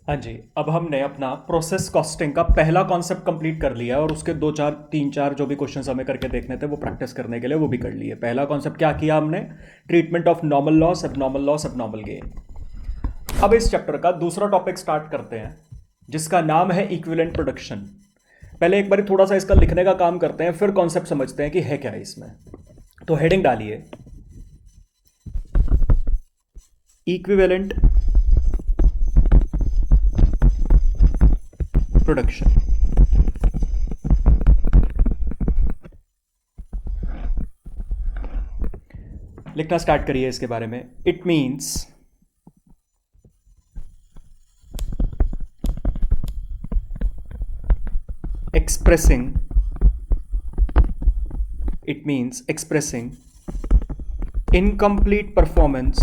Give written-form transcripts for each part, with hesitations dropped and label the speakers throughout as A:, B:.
A: हाँ जी। अब हमने अपना प्रोसेस कॉस्टिंग का पहला कॉन्सेप्ट कंप्लीट कर लिया है और उसके दो चार तीन चार जो भी क्वेश्चंस हमें करके देखने थे वो प्रैक्टिस करने के लिए वो भी कर लिए। पहला कॉन्सेप्ट क्या किया हमने? Treatment of normal loss, abnormal loss, abnormal gain. अब इस चैप्टर का दूसरा टॉपिक स्टार्ट करते हैं जिसका नाम है इक्विवेलेंट प्रोडक्शन। पहले एक बार थोड़ा सा इसका लिखने का काम करते हैं, फिर कॉन्सेप्ट समझते हैं कि है क्या इसमें। तो हेडिंग डालिए, इक्विवेलेंट प्रोडक्शन। लिखना स्टार्ट करिए इसके बारे में। It means expressing it means expressing incomplete performance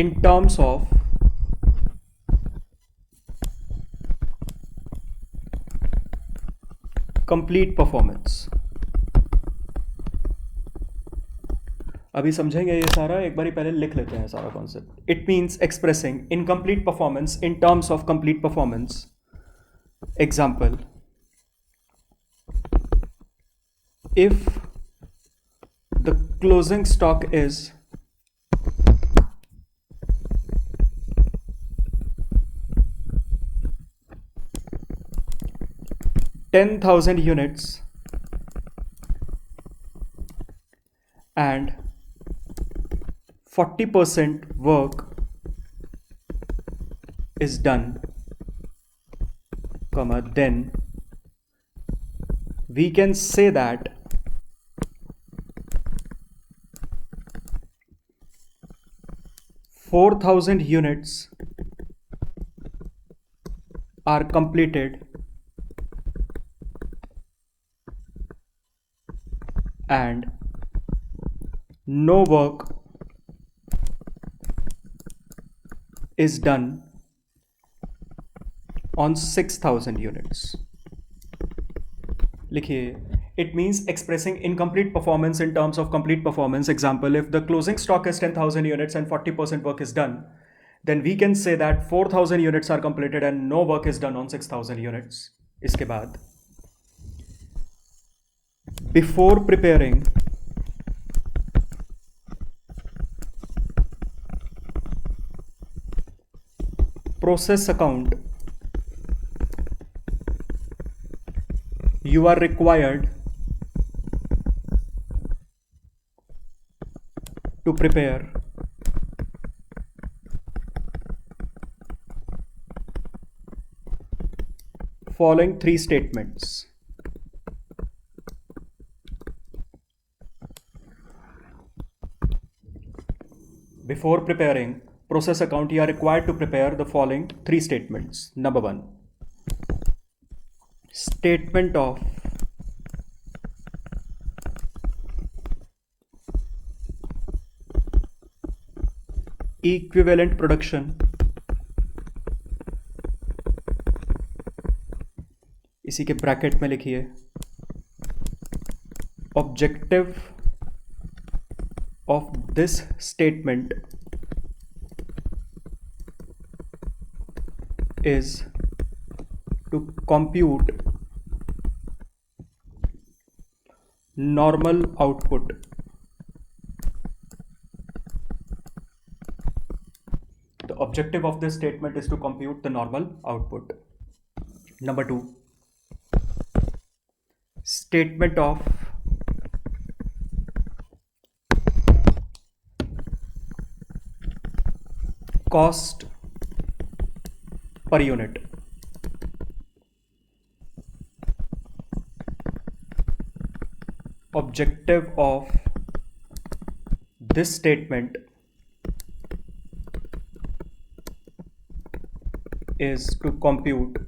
A: in terms of complete performance। अभी समझेंगे ये सारा, एक बारी पहले लिख लेते हैं सारा concept. It means expressing incomplete performance in terms of complete performance. Example, if the closing stock is 10,000 units and 40% work is done, then we can say that 4,000 units are completed and no work is done on 6,000 units। लिखिए, it means expressing incomplete performance in terms of complete performance। Example, if the closing stock is 10,000 units and 40% work is done, then we can say that 4,000 units are completed and no work is done on 6,000 units। इसके बाद, before preparing process account, you are required to prepare following three statements। Before preparing process account, you are required to prepare the following three statements। Number one, statement of equivalent production, इसी के bracket में लिखिए objective of this statement is to compute normal output। The objective of this statement is to compute the normal output। Number two, statement of cost per unit। Objective of this statement is to compute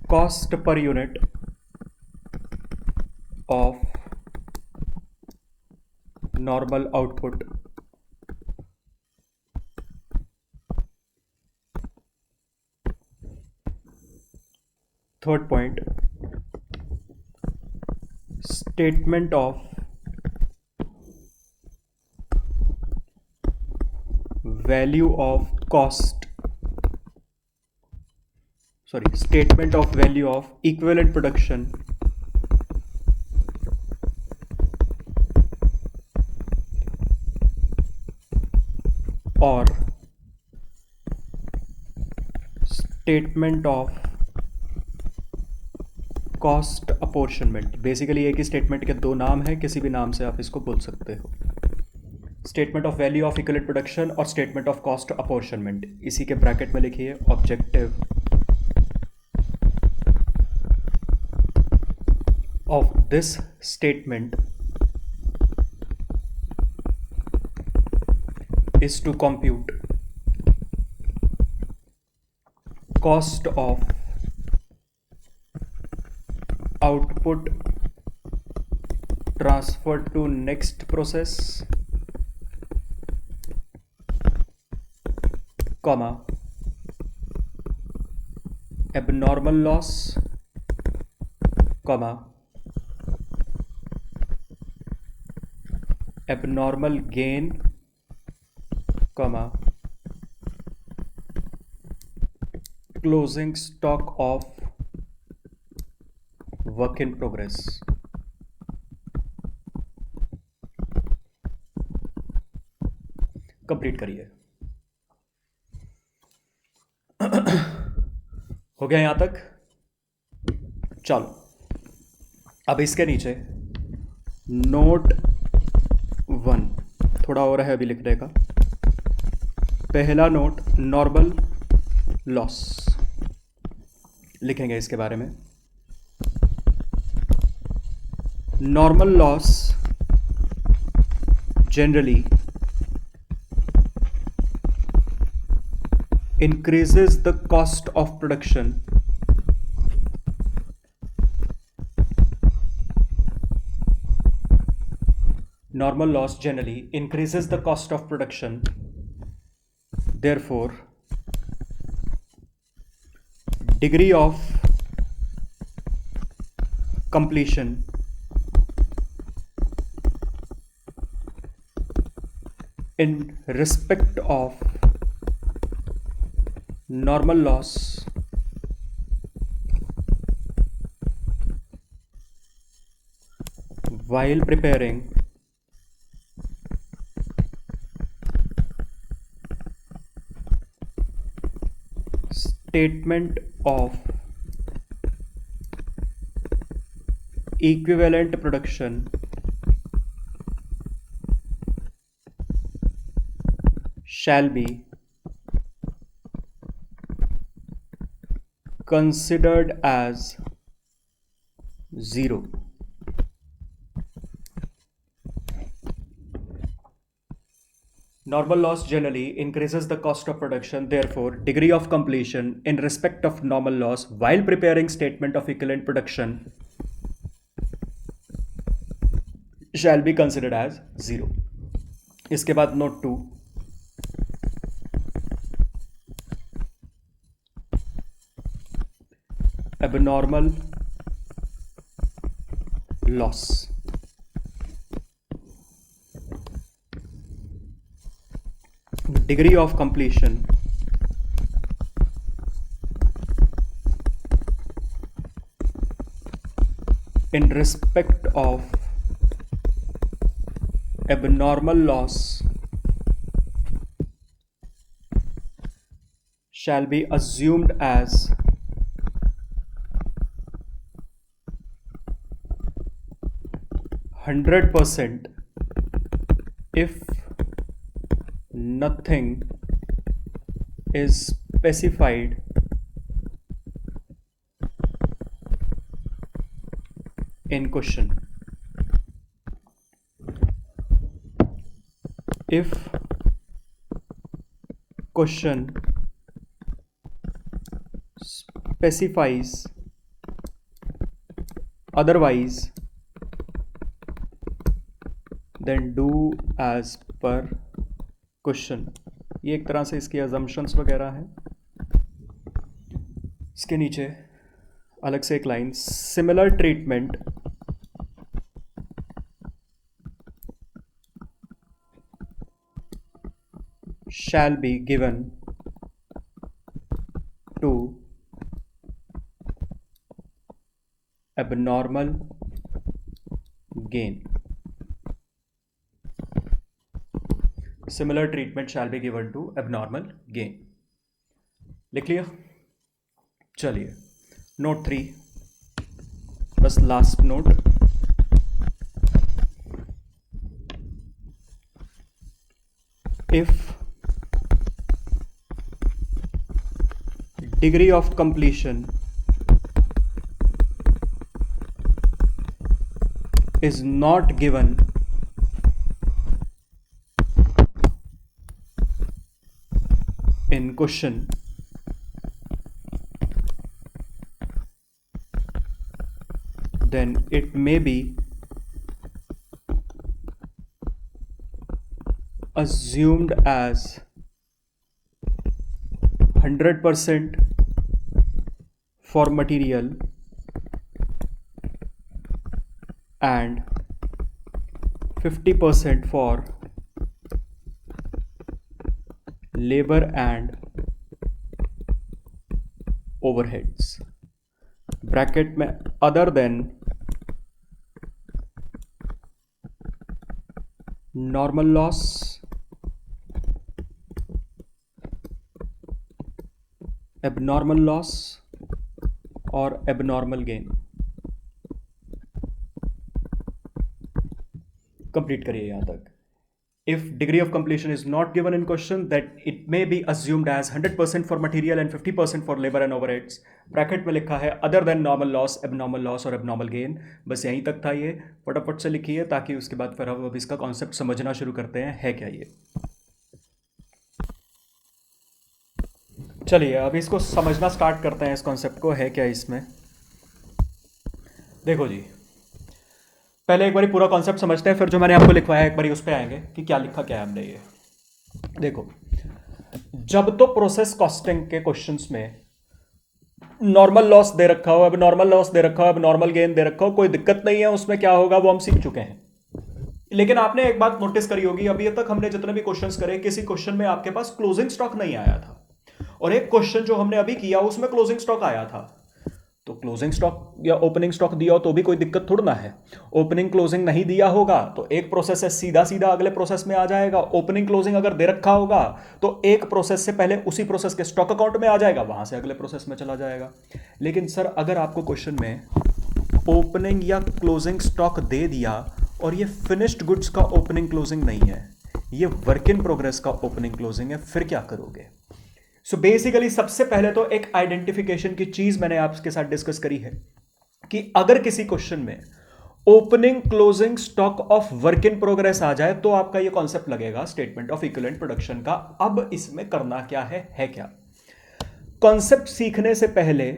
A: cost per unit of normal output। Third point, statement of value of cost, statement of value of equivalent production or statement of cost apportionment. Basically एक ही statement के दो नाम है, किसी भी नाम से आप इसको बोल सकते हो। Statement of value of equivalent production और स्टेटमेंट ऑफ कॉस्ट अपॉर्शनमेंट, इसी के ब्रैकेट में लिखिए objective of this statement is to compute cost of output transferred to next process, comma abnormal loss, comma abnormal gain, comma closing stock of work in progress. Complete करिए। हो गया यहां तक? चलो अब इसके नीचे नोट 1 थोड़ा और है अभी लिखने का। पहला नोट नॉर्मल लॉस लिखेंगे इसके बारे में। Normal loss generally increases the cost of production normal loss generally increases the cost of production, therefore degree of completion in respect of normal loss while preparing statement of equivalent production shall be considered as zero. Normal loss generally increases the cost of production, therefore degree of completion in respect of normal loss while preparing statement of equivalent production shall be considered as zero. इसके बाद note 2 abnormal loss degree of completion in respect of abnormal loss shall be assumed as 100% if nothing is specified in question. If question specifies otherwise, then do as per question. ये एक तरह से इसकी assumptions वगैरह हैं। इसके नीचे अलग से एक line, similar treatment shall be given to abnormal gain. Similar treatment shall be given to abnormal gain. लिख लिया? चलिए नोट 3, बस last note. If degree of completion is not given in question, then it may be assumed as 100% for material and 50% for labor and overheads. Bracket में other than normal loss, abnormal loss और abnormal gain. Complete करिए यहां तक. If degree of completion is not given in question, that it may be assumed as 100% for material and 50% for labor and overheads. Bracket में लिखा है other than normal loss और abnormal gain. बस यहीं तक था ये. फटाफट से लिखिए ताकि उसके बाद फिर हम अब इसका कॉन्सेप्ट समझना शुरू करते हैं है क्या ये. चलिए अब इसको समझना स्टार्ट करते हैं. इस कॉन्सेप्ट को है क्या इसमें. देखो जी, पहले एक बारी पूरा कॉन्सेप्ट समझते हैं, फिर जो मैंने आपको लिखवाया एक बारी उस पर आएंगे कि क्या लिखा क्या है हमने. ये देखो, जब तो प्रोसेस कॉस्टिंग के क्वेश्चंस में नॉर्मल लॉस दे रखा हो, अब नॉर्मल लॉस दे रखा हो, अब नॉर्मल गेन दे रखा हो, कोई दिक्कत नहीं है. उसमें क्या होगा वो हम सीख चुके हैं. लेकिन आपने एक बात नोटिस करी होगी, अभी तक हमने जितने भी क्वेश्चंस करे, किसी क्वेश्चन में आपके पास क्लोजिंग स्टॉक नहीं आया था, और एक क्वेश्चन जो हमने अभी किया उसमें क्लोजिंग स्टॉक आया था. तो क्लोजिंग स्टॉक या ओपनिंग स्टॉक दिया हो तो भी कोई दिक्कत थोड़ा ना है. ओपनिंग क्लोजिंग नहीं दिया होगा तो एक प्रोसेस से सीधा सीधा अगले प्रोसेस में आ जाएगा. ओपनिंग क्लोजिंग अगर दे रखा होगा तो एक प्रोसेस से पहले उसी प्रोसेस के स्टॉक अकाउंट में आ जाएगा, वहां से अगले प्रोसेस में चला जाएगा. लेकिन सर अगर आपको क्वेश्चन में ओपनिंग या क्लोजिंग स्टॉक दे दिया और ये फिनिश्ड गुड्स का ओपनिंग क्लोजिंग नहीं है, ये वर्क इन प्रोग्रेस का ओपनिंग क्लोजिंग है, फिर क्या करोगे. सो बेसिकली सबसे पहले तो एक आइडेंटिफिकेशन की चीज मैंने आपके साथ डिस्कस करी है कि अगर किसी क्वेश्चन में opening closing stock of work in progress आ जाए तो आपका ये कॉन्सेप्ट लगेगा स्टेटमेंट ऑफ इक्विवेलेंट प्रोडक्शन का. अब इसमें करना क्या है क्या. कॉन्सेप्ट सीखने से पहले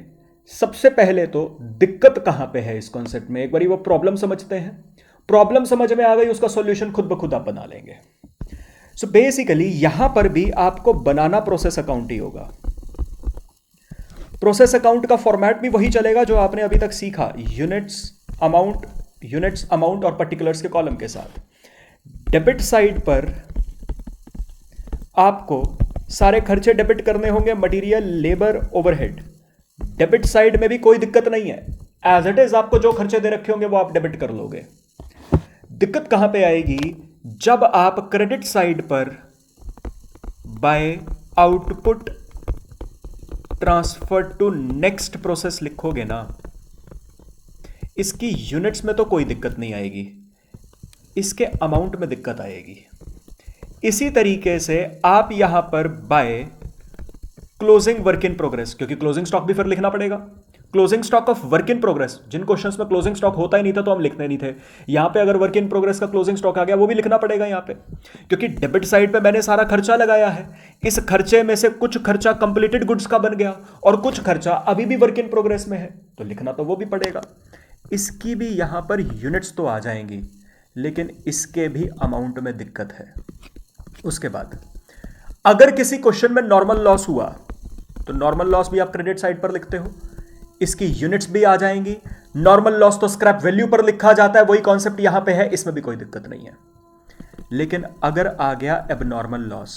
A: सबसे पहले तो दिक्कत कहां पे है इस कॉन्सेप्ट में, एक बार वो प्रॉब्लम समझते हैं. प्रॉब्लम समझ में आ गई, उसका सॉल्यूशन खुद ब खुद आप बना लेंगे. सो बेसिकली यहां पर भी आपको बनाना प्रोसेस अकाउंट ही होगा. प्रोसेस अकाउंट का फॉर्मेट भी वही चलेगा जो आपने अभी तक सीखा, यूनिट्स अमाउंट और पर्टिकुलर्स के कॉलम के साथ. डेबिट साइड पर आपको सारे खर्चे डेबिट करने होंगे, material, labour, overhead. Debit side में भी कोई दिक्कत नहीं है, एज इट इज आपको जो खर्चे दे रखे होंगे वो आप डेबिट कर लोगे. दिक्कत कहां पे आएगी, जब आप क्रेडिट साइड पर by output transfer to next process लिखोगे ना, इसकी यूनिट्स में तो कोई दिक्कत नहीं आएगी, इसके अमाउंट में दिक्कत आएगी. इसी तरीके से आप यहां पर by closing work in progress, क्योंकि क्लोजिंग स्टॉक भी फिर लिखना पड़ेगा, closing stock of work in progress. जिन क्वेश्चंस में क्लोजिंग स्टॉक होता ही नहीं था तो हम लिखते नहीं थे, यहां पे अगर वर्क इन प्रोग्रेस का क्लोजिंग स्टॉक आ गया वो भी लिखना पड़ेगा यहां पे, क्योंकि डेबिट साइड पे मैंने सारा खर्चा लगाया है. इस खर्चे में से कुछ खर्चा कंप्लीटेड गुड्स का बन गया और कुछ खर्चा अभी भी वर्क इन प्रोग्रेस में है, तो लिखना तो वो भी पड़ेगा. इसकी भी यहां पर यूनिट्स तो आ जाएंगी, लेकिन इसके भी अमाउंट में दिक्कत है. उसके बाद अगर किसी क्वेश्चन में नॉर्मल लॉस हुआ तो नॉर्मल लॉस भी आप क्रेडिट साइड पर लिखते हो, इसकी यूनिट्स भी आ जाएंगी. नॉर्मल लॉस तो स्क्रैप वैल्यू पर लिखा जाता है, वही कॉन्सेप्ट यहां पे है, इसमें भी कोई दिक्कत नहीं है. लेकिन अगर आ गया एबनॉर्मल लॉस,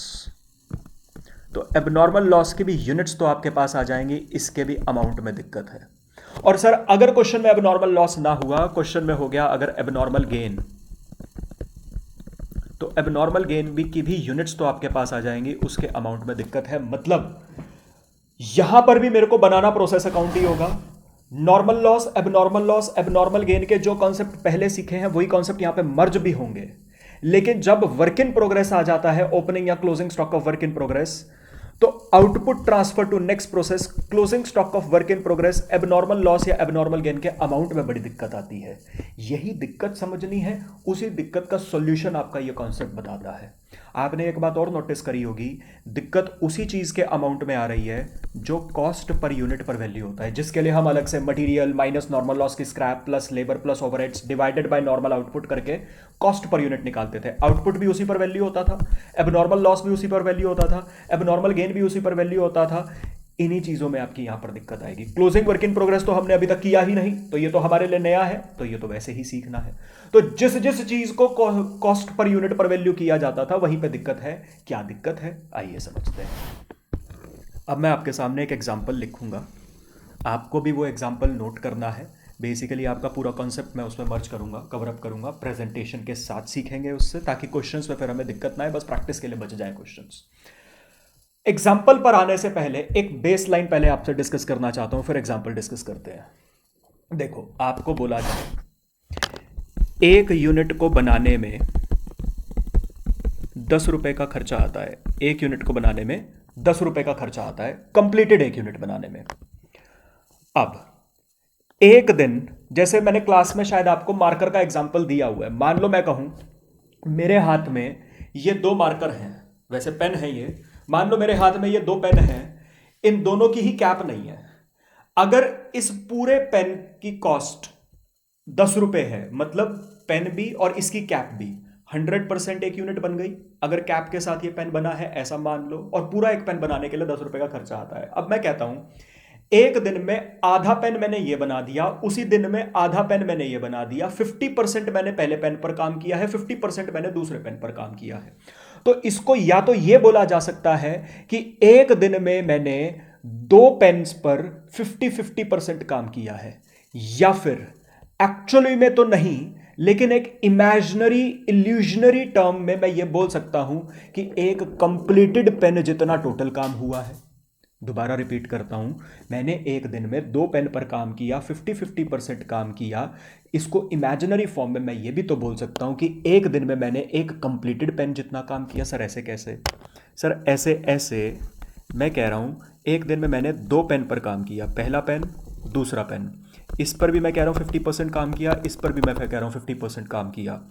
A: तो एबनॉर्मल लॉस की भी यूनिट्स तो आपके पास आ जाएंगी, इसके भी अमाउंट में दिक्कत है। और सर अगर क्वेश्चन में एबनॉर्मल लॉस ना हुआ, क्वेश्चन में हो गया अगर एबनॉर्मल गेन, तो एबनॉर्मल गेन भी की भी यूनिट्स तो आपके पास आ जाएंगी, उसके अमाउंट में दिक्कत है। मतलब यहां पर भी मेरे को बनाना प्रोसेस अकाउंट ही होगा। नॉर्मल लॉस, एबनॉर्मल गेन के जो कॉन्सेप्ट पहले सीखे हैं वही कॉन्सेप्ट यहां पे मर्ज भी होंगे। लेकिन जब वर्क इन प्रोग्रेस आ जाता है, ओपनिंग या closing stock of work in progress, तो output transfer to next process, closing stock of work in progress, abnormal loss या एबनॉर्मल गेन के अमाउंट में बड़ी दिक्कत आती है। यही दिक्कत समझनी है, उसी दिक्कत का सॉल्यूशन आपका ये कॉन्सेप्ट बताता है। आपने एक बात और नोटिस करी होगी, दिक्कत उसी चीज के अमाउंट में आ रही है जो कॉस्ट पर यूनिट पर वैल्यू होता है, जिसके लिए हम अलग से मटेरियल माइनस नॉर्मल लॉस की scrap plus labour plus overheads divided by normal output करके कॉस्ट पर यूनिट निकालते थे। आउटपुट भी उसी पर वैल्यू होता था, एबनॉर्मल लॉस भी उसी पर वैल्यू होता था, एबनॉर्मल गेन भी उसी पर वैल्यू होता था। इन्हीं चीजों में आपकी यहां पर दिक्कत आएगी। क्लोजिंग वर्क इन प्रोग्रेस तो हमने अभी तक किया ही नहीं, तो ये तो हमारे लिए नया है, तो ये तो वैसे ही सीखना है। तो जिस जिस चीज को कॉस्ट पर यूनिट पर वैल्यू किया जाता था वहीं पे दिक्कत है। क्या दिक्कत है आइए समझते हैं। अब मैं आपके सामने एक एग्जांपल लिखूंगा, आपको भी वो एग्जांपल नोट करना है। बेसिकली आपका पूरा कॉन्सेप्ट मैं उसमें मर्ज करूंगा, कवर अप करूंगा, प्रेजेंटेशन के साथ सीखेंगे उससे, ताकि क्वेश्चंस में फिर हमें दिक्कत ना आए, बस प्रैक्टिस के लिए बच जाए क्वेश्चंस। एग्जाम्पल पर आने से पहले एक बेस लाइन पहले आपसे डिस्कस करना चाहता हूं, फिर एग्जाम्पल डिस्कस करते हैं। देखो, आपको बोला जाए एक यूनिट को बनाने में 10 रुपए का खर्चा आता है, एक यूनिट को बनाने में 10 रुपए का खर्चा आता है, कंप्लीटेड एक यूनिट बनाने में। अब एक दिन, जैसे मैंने क्लास में शायद आपको मार्कर का एग्जाम्पल दिया हुआ है, मान लो मैं कहूं मेरे हाथ में ये 2 मार्कर हैं, वैसे पेन है ये, मान लो मेरे हाथ में ये 2 पेन हैं, इन दोनों की ही कैप नहीं है। अगर इस पूरे पेन की कॉस्ट 10 रुपए है, मतलब पेन भी और इसकी कैप भी 100% एक यूनिट बन गई। अगर कैप के साथ ये पेन बना है ऐसा मान लो, और पूरा एक पेन बनाने के लिए 10 रुपए का खर्चा आता है। अब मैं कहता हूं एक दिन में आधा पेन मैंने ये बना दिया, उसी दिन में आधा पेन मैंने ये बना दिया, 50% मैंने पहले पेन पर काम किया है, 50% मैंने दूसरे पेन पर काम किया है। तो इसको या तो ये बोला जा सकता है कि एक दिन में मैंने 2 पेन्स पर 50-50% काम किया है, या फिर एक्चुअली में तो नहीं, लेकिन एक इमेजिनरी इल्यूजनरी टर्म में मैं ये बोल सकता हूं कि एक कंप्लीटेड पेन जितना टोटल काम हुआ है। दोबारा रिपीट करता हूं, मैंने एक दिन में 2 पेन पर काम किया, 50-50% काम किया। इसको इमेजिनरी फॉर्म में मैं ये भी तो बोल सकता हूं कि एक दिन में मैंने एक कंप्लीटेड पेन जितना काम किया। सर ऐसे कैसे? सर ऐसे ऐसे मैं कह रहा हूं एक दिन में मैंने 2 पेन पर काम किया, पहला पेन दूसरा पेन, इस पर भी मैं कह रहा हूं 50% काम किया, इस पर भी मैं कह रहा हूं 50% काम किया।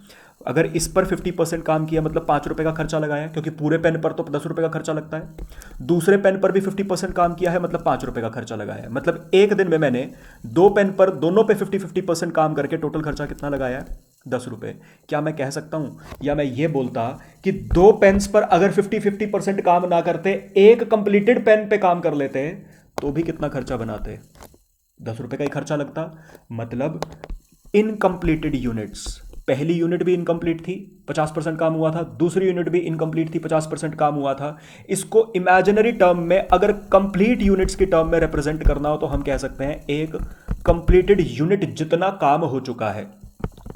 A: अगर इस पर 50% काम किया मतलब 5 रुपए का खर्चा लगाया, क्योंकि पूरे पेन पर तो 10 रुपए का खर्चा लगता है। दूसरे पेन पर भी 50% काम किया है मतलब 5 रुपए का खर्चा लगाया। मतलब एक दिन में मैंने 2 पेन पर दोनों पे 50-50% काम करके टोटल खर्चा कितना लगाया है? 10 रुपए। क्या मैं कह सकता हूं, या मैं ये बोलता कि 2 पेन्स पर अगर 50-50% काम ना करते, एक कंप्लीटेड पेन पे काम कर लेते, तो भी कितना खर्चा बनाते? 10 रुपए का ही खर्चा लगता। मतलब इनकम्प्लीटेड यूनिट्स, पहली यूनिट भी इनकम्प्लीट थी, 50% काम हुआ था, दूसरी यूनिट भी इनकम्प्लीट थी, 50% काम हुआ था। इसको इमेजिनरी टर्म में अगर कंप्लीट यूनिट्स की टर्म में रिप्रेजेंट करना हो तो हम कह सकते हैं एक कंप्लीटेड यूनिट जितना काम हो चुका है।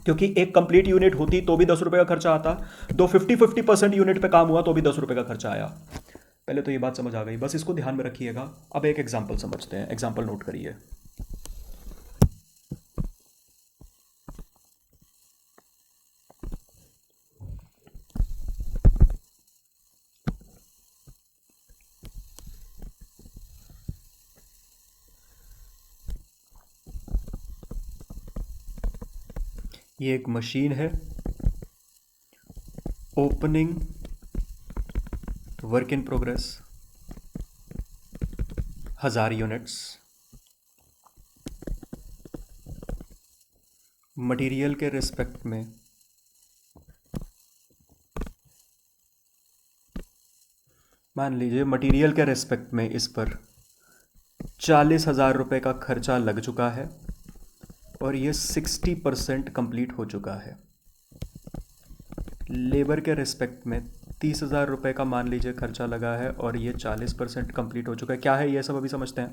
A: क्योंकि एक कंप्लीट यूनिट होती तो भी 10 रुपए का खर्चा आता, 50-50% यूनिट पे काम हुआ तो भी 10 रुपए का खर्चा आया। पहले तो ये बात समझ आ गई, बस इसको ध्यान में रखिएगा। अब एक एग्जाम्पल समझते हैं, एग्जाम्पल नोट करिए। ये एक मशीन है, opening work in progress 1000 units, material के रिस्पेक्ट में मान लीजिए मटेरियल के रिस्पेक्ट में इस पर 40,000 रुपये का खर्चा लग चुका है और ये 60% कंप्लीट हो चुका है। लेबर के रिस्पेक्ट में 30,000 रुपये का मान लीजिए खर्चा लगा है और ये 40% कंप्लीट हो चुका है। क्या है ये सब अभी समझते हैं।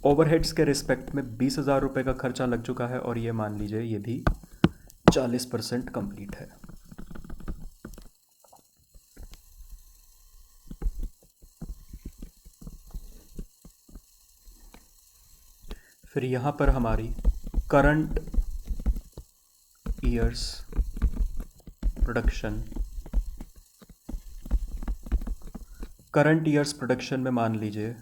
A: ओवरहेड्स के रिस्पेक्ट में 20,000 रुपये का खर्चा लग चुका है और ये मान लीजिए ये भी 40% कंप्लीट है। फिर यहाँ पर हमारी current years production, current years production में मान लीजिए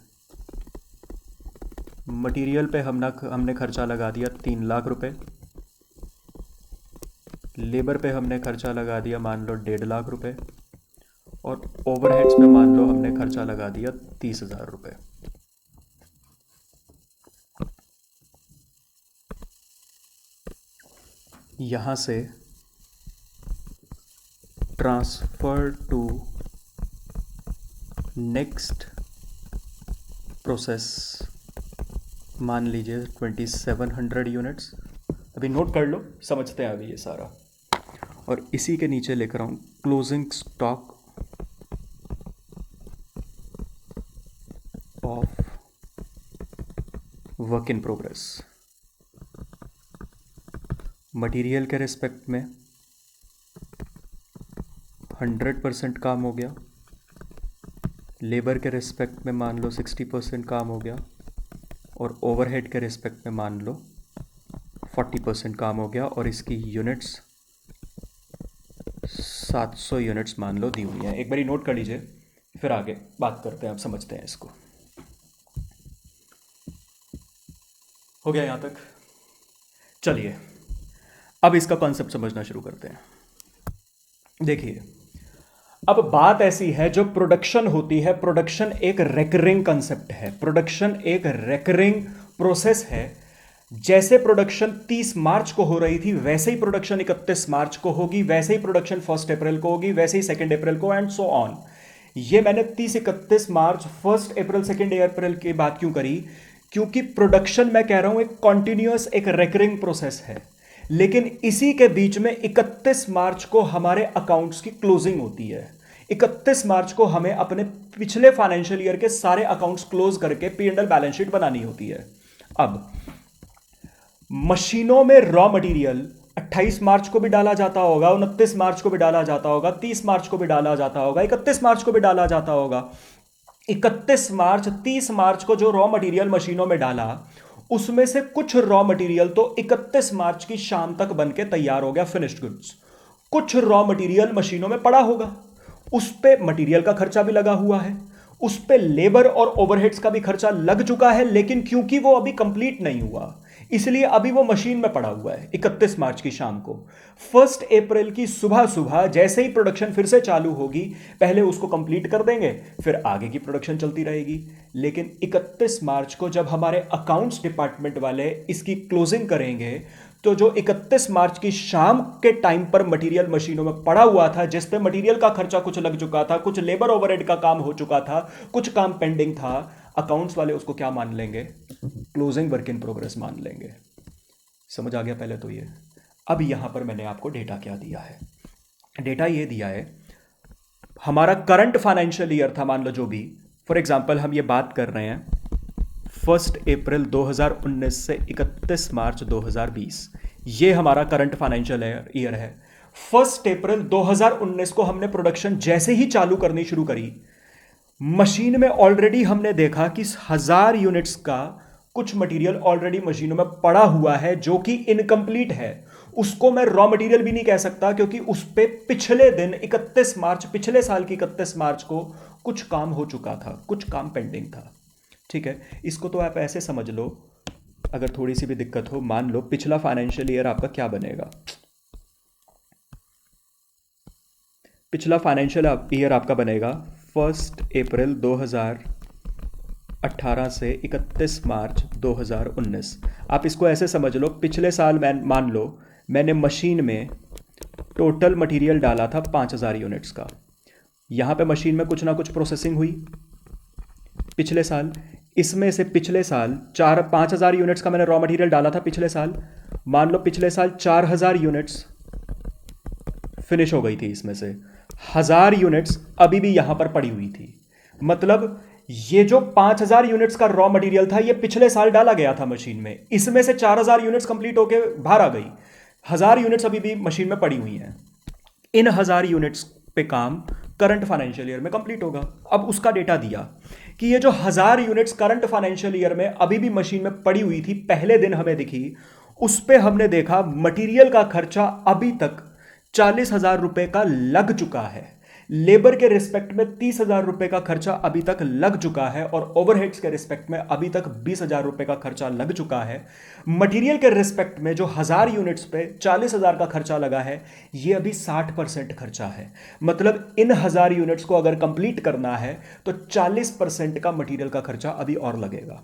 A: मटेरियल पे हमने खर्चा लगा दिया 3,00,000 रुपये, लेबर पे हमने खर्चा लगा दिया मान लो 1,50,000 रुपये और ओवरहेड्स पे मान लो हमने खर्चा लगा दिया 30,000 रुपये। यहाँ से ट्रांसफर टू नेक्स्ट प्रोसेस मान लीजिए 2700 यूनिट्स। अभी नोट कर लो, समझते हैं अभी ये सारा। और इसी के नीचे लेकर आऊँ closing stock of work in progress. Material के रिस्पेक्ट में 100% काम हो गया, लेबर के रिस्पेक्ट में मान लो 60% काम हो गया और ओवरहेड के रिस्पेक्ट में मान लो 40% काम हो गया और इसकी यूनिट्स 700 यूनिट्स मान लो दी हुई हैं। एक बारी नोट कर लीजिए, फिर आगे बात करते हैं, आप समझते हैं इसको। हो गया यहाँ तक? चलिए अब इसका कॉन्सेप्ट समझना शुरू करते हैं। देखिए अब बात ऐसी है, जो प्रोडक्शन होती है, प्रोडक्शन एक रेकरिंग कंसेप्ट है, प्रोडक्शन एक रेकरिंग प्रोसेस है। जैसे प्रोडक्शन 30 मार्च को हो रही थी वैसे ही प्रोडक्शन 31 मार्च को होगी, वैसे ही प्रोडक्शन 1 अप्रैल को होगी, वैसे ही 2 अप्रैल को एंड सो ऑन। ये मैंने 30, 31 मार्च, 1 अप्रैल, 2 अप्रैल की बात क्यों करी? क्योंकि प्रोडक्शन मैं कह रहा हूं एक कॉन्टिन्यूअस एक रेकरिंग प्रोसेस है, लेकिन इसी के बीच में 31 मार्च को हमारे अकाउंट्स की क्लोजिंग होती है। 31 मार्च को हमें अपने पिछले फाइनेंशियल ईयर के सारे अकाउंट्स क्लोज करके P&L बैलेंस शीट बनानी होती है। अब मशीनों में रॉ मटेरियल 28 मार्च को भी डाला जाता होगा, 29 मार्च को भी डाला जाता होगा, 30 मार्च को भी डाला जाता होगा, 31 मार्च को भी डाला जाता होगा। 31 मार्च, 30 मार्च को जो रॉ मटेरियल मशीनों में डाला, उसमें से कुछ रॉ मटेरियल तो 31 मार्च की शाम तक बनके तैयार हो गया, फिनिश्ड गुड्स। कुछ रॉ मटेरियल मशीनों में पड़ा होगा, उस पे मटेरियल का खर्चा भी लगा हुआ है, उस पे लेबर और ओवरहेड्स का भी खर्चा लग चुका है, लेकिन क्योंकि वो अभी कंप्लीट नहीं हुआ इसलिए अभी वो मशीन में पड़ा हुआ है। 31 मार्च की शाम को 1 अप्रैल की सुबह सुबह जैसे ही प्रोडक्शन फिर से चालू होगी, पहले उसको कंप्लीट कर देंगे, फिर आगे की प्रोडक्शन चलती रहेगी। लेकिन 31 मार्च को जब हमारे अकाउंट्स डिपार्टमेंट वाले इसकी क्लोजिंग करेंगे, तो जो 31 मार्च की शाम के टाइम पर मटेरियल मशीनों में पड़ा हुआ था, जिस पे मटेरियल का खर्चा कुछ लग चुका था, कुछ लेबर ओवरहेड का काम हो चुका था, कुछ काम पेंडिंग था, अकाउंट्स वाले उसको क्या मान लेंगे? क्लोजिंग वर्क इन प्रोग्रेस मान लेंगे। समझ आ गया पहले तो ये। अब यहां पर मैंने आपको डेटा क्या दिया है? डेटा ये दिया है, हमारा करंट फाइनेंशियल ईयर था, मान लो जो भी, फॉर एग्जांपल हम ये बात कर रहे हैं 1 अप्रैल 2019 से 31 मार्च 2020, ये हमारा करंट फाइनेंशियल ईयर है। 1 अप्रैल 2019 को हमने प्रोडक्शन जैसे ही चालू करनी शुरू करी, मशीन में ऑलरेडी हमने देखा कि 1000 यूनिट्स का कुछ मटेरियल ऑलरेडी मशीनों में पड़ा हुआ है जो कि इनकम्प्लीट है। उसको मैं रॉ मटेरियल भी नहीं कह सकता, क्योंकि उस पे पिछले दिन 31 मार्च, पिछले साल की 31 मार्च को कुछ काम हो चुका था, कुछ काम पेंडिंग था। ठीक है, इसको तो आप ऐसे समझ लो, अगर थोड़ी सी भी दिक्कत हो, मान लो पिछला फाइनेंशियल ईयर आपका क्या बनेगा? पिछला फाइनेंशियल ईयर आपका बनेगा 1 अप्रैल 2018 से 31 मार्च 2019। आप इसको ऐसे समझ लो, पिछले साल मान लो मैंने मशीन में टोटल मटेरियल डाला था 5000 यूनिट्स का। यहाँ पे मशीन में कुछ ना कुछ प्रोसेसिंग हुई पिछले साल, इसमें से पिछले साल 5000 यूनिट्स का मैंने रॉ मटेरियल डाला था पिछले साल। मान लो पिछले साल 4000 यूनिट्स फिनिश हो गई थी, इसमें से 1000 यूनिट्स अभी भी यहां पर पड़ी हुई थी। मतलब ये जो 5000 यूनिट्स का रॉ मटेरियल था ये पिछले साल डाला गया था मशीन में, इसमें से 4000 यूनिट्स कंप्लीट होके बाहर आ गई, 1000 यूनिट्स अभी भी मशीन में पड़ी हुई हैं। इन 1000 यूनिट्स पे काम करंट फाइनेंशियल ईयर में कंप्लीट होगा। अब उसका डेटा दिया कि ये जो 1000 यूनिट्स करंट फाइनेंशियल ईयर में अभी भी मशीन में पड़ी हुई थी, पहले दिन हमें दिखी, उस पे हमने देखा मटेरियल का खर्चा अभी तक 40,000 रुपए का लग चुका है। लेबर के रिस्पेक्ट में 30,000 रुपए का खर्चा अभी तक लग चुका है और ओवरहेड्स के रिस्पेक्ट में अभी तक 20,000 रुपए का खर्चा लग चुका है। मटेरियल के रिस्पेक्ट में जो 1000 यूनिट्स पे 40,000 का खर्चा लगा है, ये अभी 60% खर्चा है। मतलब इन 1000 यूनिट्स को अगर कंप्लीट करना है तो 40% का मटेरियल का खर्चा अभी और लगेगा।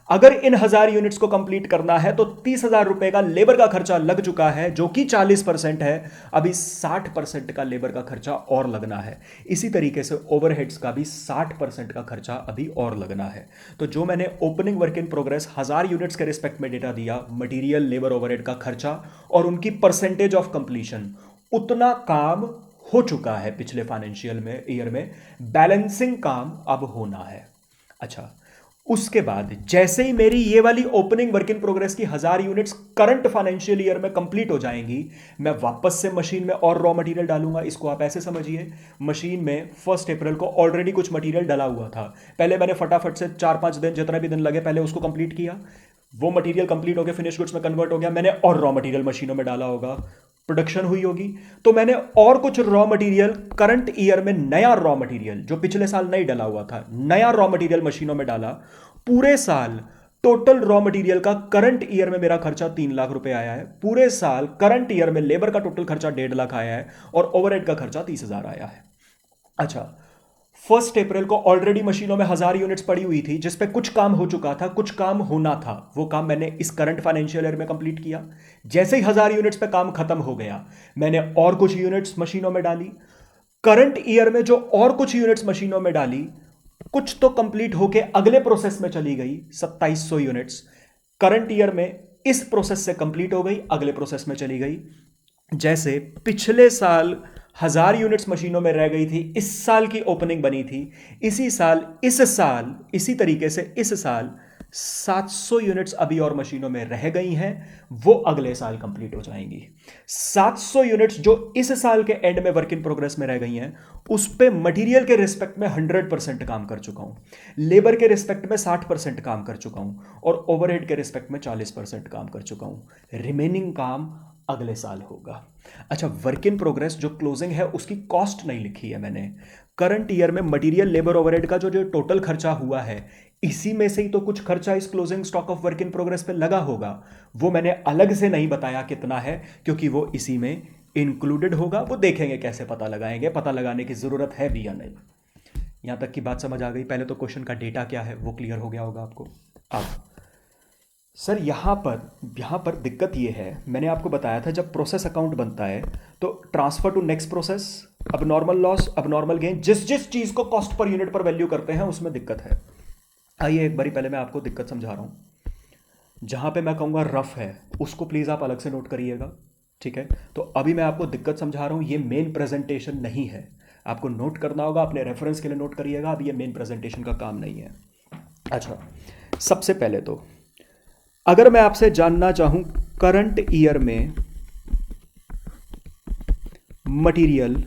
A: अगर इन 1000 यूनिट्स को कंप्लीट करना है तो 30,000 रुपए का लेबर का खर्चा लग चुका है, जो कि 40% है, अभी 60% का लेबर का खर्चा और लगना है। इसी तरीके से ओवरहेड्स का भी 60% का खर्चा अभी और लगना है। तो जो मैंने opening work in progress 1000 units के रिस्पेक्ट में डेटा दिया, मटीरियल, लेबर, ओवरहेड का खर्चा और उनकी परसेंटेज ऑफ कंप्लीशन, उतना काम हो चुका है पिछले फाइनेंशियल में ईयर में। बैलेंसिंग काम अब होना है। अच्छा, उसके बाद जैसे ही मेरी ये वाली ओपनिंग वर्क इन प्रोग्रेस की 1000 यूनिट्स करंट फाइनेंशियल ईयर में कंप्लीट हो जाएंगी, मैं वापस से मशीन में और रॉ मटेरियल डालूंगा। इसको आप ऐसे समझिए, मशीन में 1 अप्रैल को ऑलरेडी कुछ मटेरियल डला हुआ था। पहले मैंने फटाफट से 4-5 दिन, जितना भी दिन लगे, पहले उसको कंप्लीट किया। वो मटेरियल कंप्लीट होकर फिनिश गुड्स में कन्वर्ट हो गया। मैंने और रॉ मटेरियल मशीनों में डाला होगा, प्रोडक्शन हुई होगी, तो मैंने और कुछ रॉ मटेरियल करंट ईयर में, नया रॉ मटेरियल जो पिछले साल नहीं डला हुआ था, नया रॉ मटेरियल मशीनों में डाला। पूरे साल टोटल रॉ मटेरियल का करंट ईयर में मेरा खर्चा 3 लाख रुपए आया है। पूरे साल करंट ईयर में लेबर का टोटल खर्चा 1.5 लाख आया है और ओवरहेड का खर्चा 30,000 आया है। अच्छा, 1 अप्रैल को ऑलरेडी मशीनों में 1000 यूनिट्स पड़ी हुई थी, जिसपे कुछ काम हो चुका था, कुछ काम होना था। वो काम मैंने इस करंट फाइनेंशियल ईयर में कंप्लीट किया। जैसे ही 1000 यूनिट्स पे काम खत्म हो गया, मैंने और कुछ यूनिट्स मशीनों में डाली। करंट ईयर में जो और कुछ यूनिट्स मशीनों में डाली, कुछ तो कंप्लीट होके अगले प्रोसेस में चली गई, 2700 यूनिट्स करंट ईयर में इस प्रोसेस से कंप्लीट हो गई, अगले प्रोसेस में चली गई। जैसे पिछले साल 1000 यूनिट्स मशीनों में रह गई थी, इस साल की ओपनिंग बनी थी, इसी साल इसी तरीके से इस साल 700 यूनिट्स अभी और मशीनों में रह गई हैं, वो अगले साल कंप्लीट हो जाएंगी। 700 यूनिट्स जो इस साल के एंड में वर्क इन प्रोग्रेस में रह गई हैं, उस पे मटेरियल के रिस्पेक्ट में 100% काम कर चुका हूं, लेबर के रिस्पेक्ट में 60% काम कर चुका हूं और ओवरहेड के रिस्पेक्ट में 40% काम कर चुका हूं। रिमेनिंग काम अगले साल होगा। अच्छा, वर्क इन प्रोग्रेस जो क्लोजिंग है उसकी कॉस्ट नहीं लिखी है मैंने। करंट ईयर में मटेरियल, लेबर, ओवरहेड का जो टोटल खर्चा हुआ है, इसी में से ही तो कुछ खर्चा इस closing stock of work in progress पे लगा होगा। वो मैंने अलग से नहीं बताया कितना है, क्योंकि वो इसी में इंक्लूडेड होगा। वो देखेंगे कैसे पता लगाएंगे, पता लगाने की जरूरत है भी या नहीं। यहां तक की बात समझ आ गई? पहले तो क्वेश्चन का डेटा क्या है वो क्लियर हो गया होगा आपको। अब सर यहां पर दिक्कत ये है, मैंने आपको बताया था जब प्रोसेस अकाउंट बनता है तो ट्रांसफर टू नेक्स्ट प्रोसेस, अब नॉर्मल लॉस, अब नॉर्मल गेन, जिस जिस चीज को कॉस्ट पर यूनिट पर वैल्यू करते हैं उसमें दिक्कत है। आइए एक बारी पहले मैं आपको दिक्कत समझा रहा हूं। जहां पे मैं कहूंगा रफ है, उसको प्लीज आप अलग से नोट करिएगा, ठीक है? तो अभी मैं आपको दिक्कत समझा रहा हूं, ये मेन प्रेजेंटेशन नहीं है। आपको नोट करना होगा, अपने रेफरेंस के लिए नोट करिएगा, अब ये मेन प्रेजेंटेशन का काम नहीं है। अच्छा, सबसे पहले तो अगर मैं आपसे जानना चाहूं करंट ईयर में मटेरियल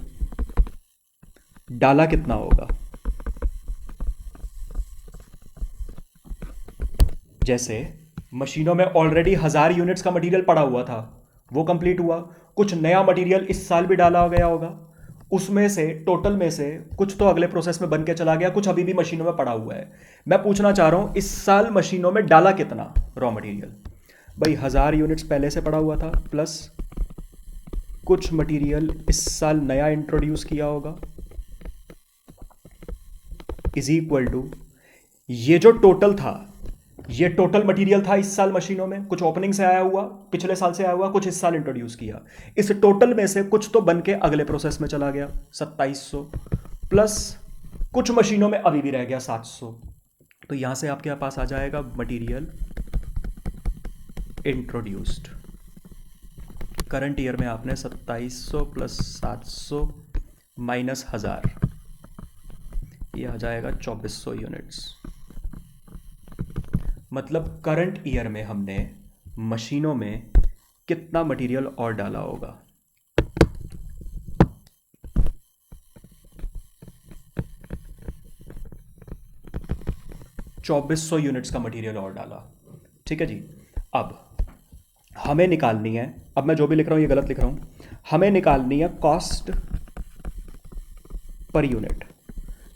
A: डाला कितना होगा, जैसे मशीनों में ऑलरेडी 1000 यूनिट्स का मटेरियल पड़ा हुआ था, वो कंप्लीट हुआ। कुछ नया मटेरियल इस साल भी डाला गया होगा, उसमें से टोटल में से कुछ तो अगले प्रोसेस में बन के चला गया, कुछ अभी भी मशीनों में पड़ा हुआ है। मैं पूछना चाह रहा हूं इस साल मशीनों में डाला कितना रॉ मटेरियल? भाई 1000 यूनिट्स पहले से पड़ा हुआ था, प्लस कुछ मटेरियल इस साल नया इंट्रोड्यूस किया होगा, इज इक्वल टू ये जो टोटल था, ये टोटल मटेरियल था इस साल मशीनों में, कुछ ओपनिंग से आया हुआ, पिछले साल से आया हुआ, कुछ इस साल इंट्रोड्यूस किया। इस टोटल में से कुछ तो बन के अगले प्रोसेस में चला गया 2700, प्लस कुछ मशीनों में अभी भी रह गया 700। तो यहां से आपके पास आ जाएगा मटेरियल इंट्रोड्यूस्ड। करंट ईयर में आपने 2700 प्लस 700 -1000, ये आ जाएगा 2400 यूनिट्स। मतलब करंट ईयर में हमने मशीनों में कितना मटेरियल और डाला होगा? 2400 यूनिट्स का मटेरियल और डाला। ठीक है जी। अब हमें निकालनी है, अब मैं जो भी लिख रहा हूं ये गलत लिख रहा हूं, हमें निकालनी है cost per unit.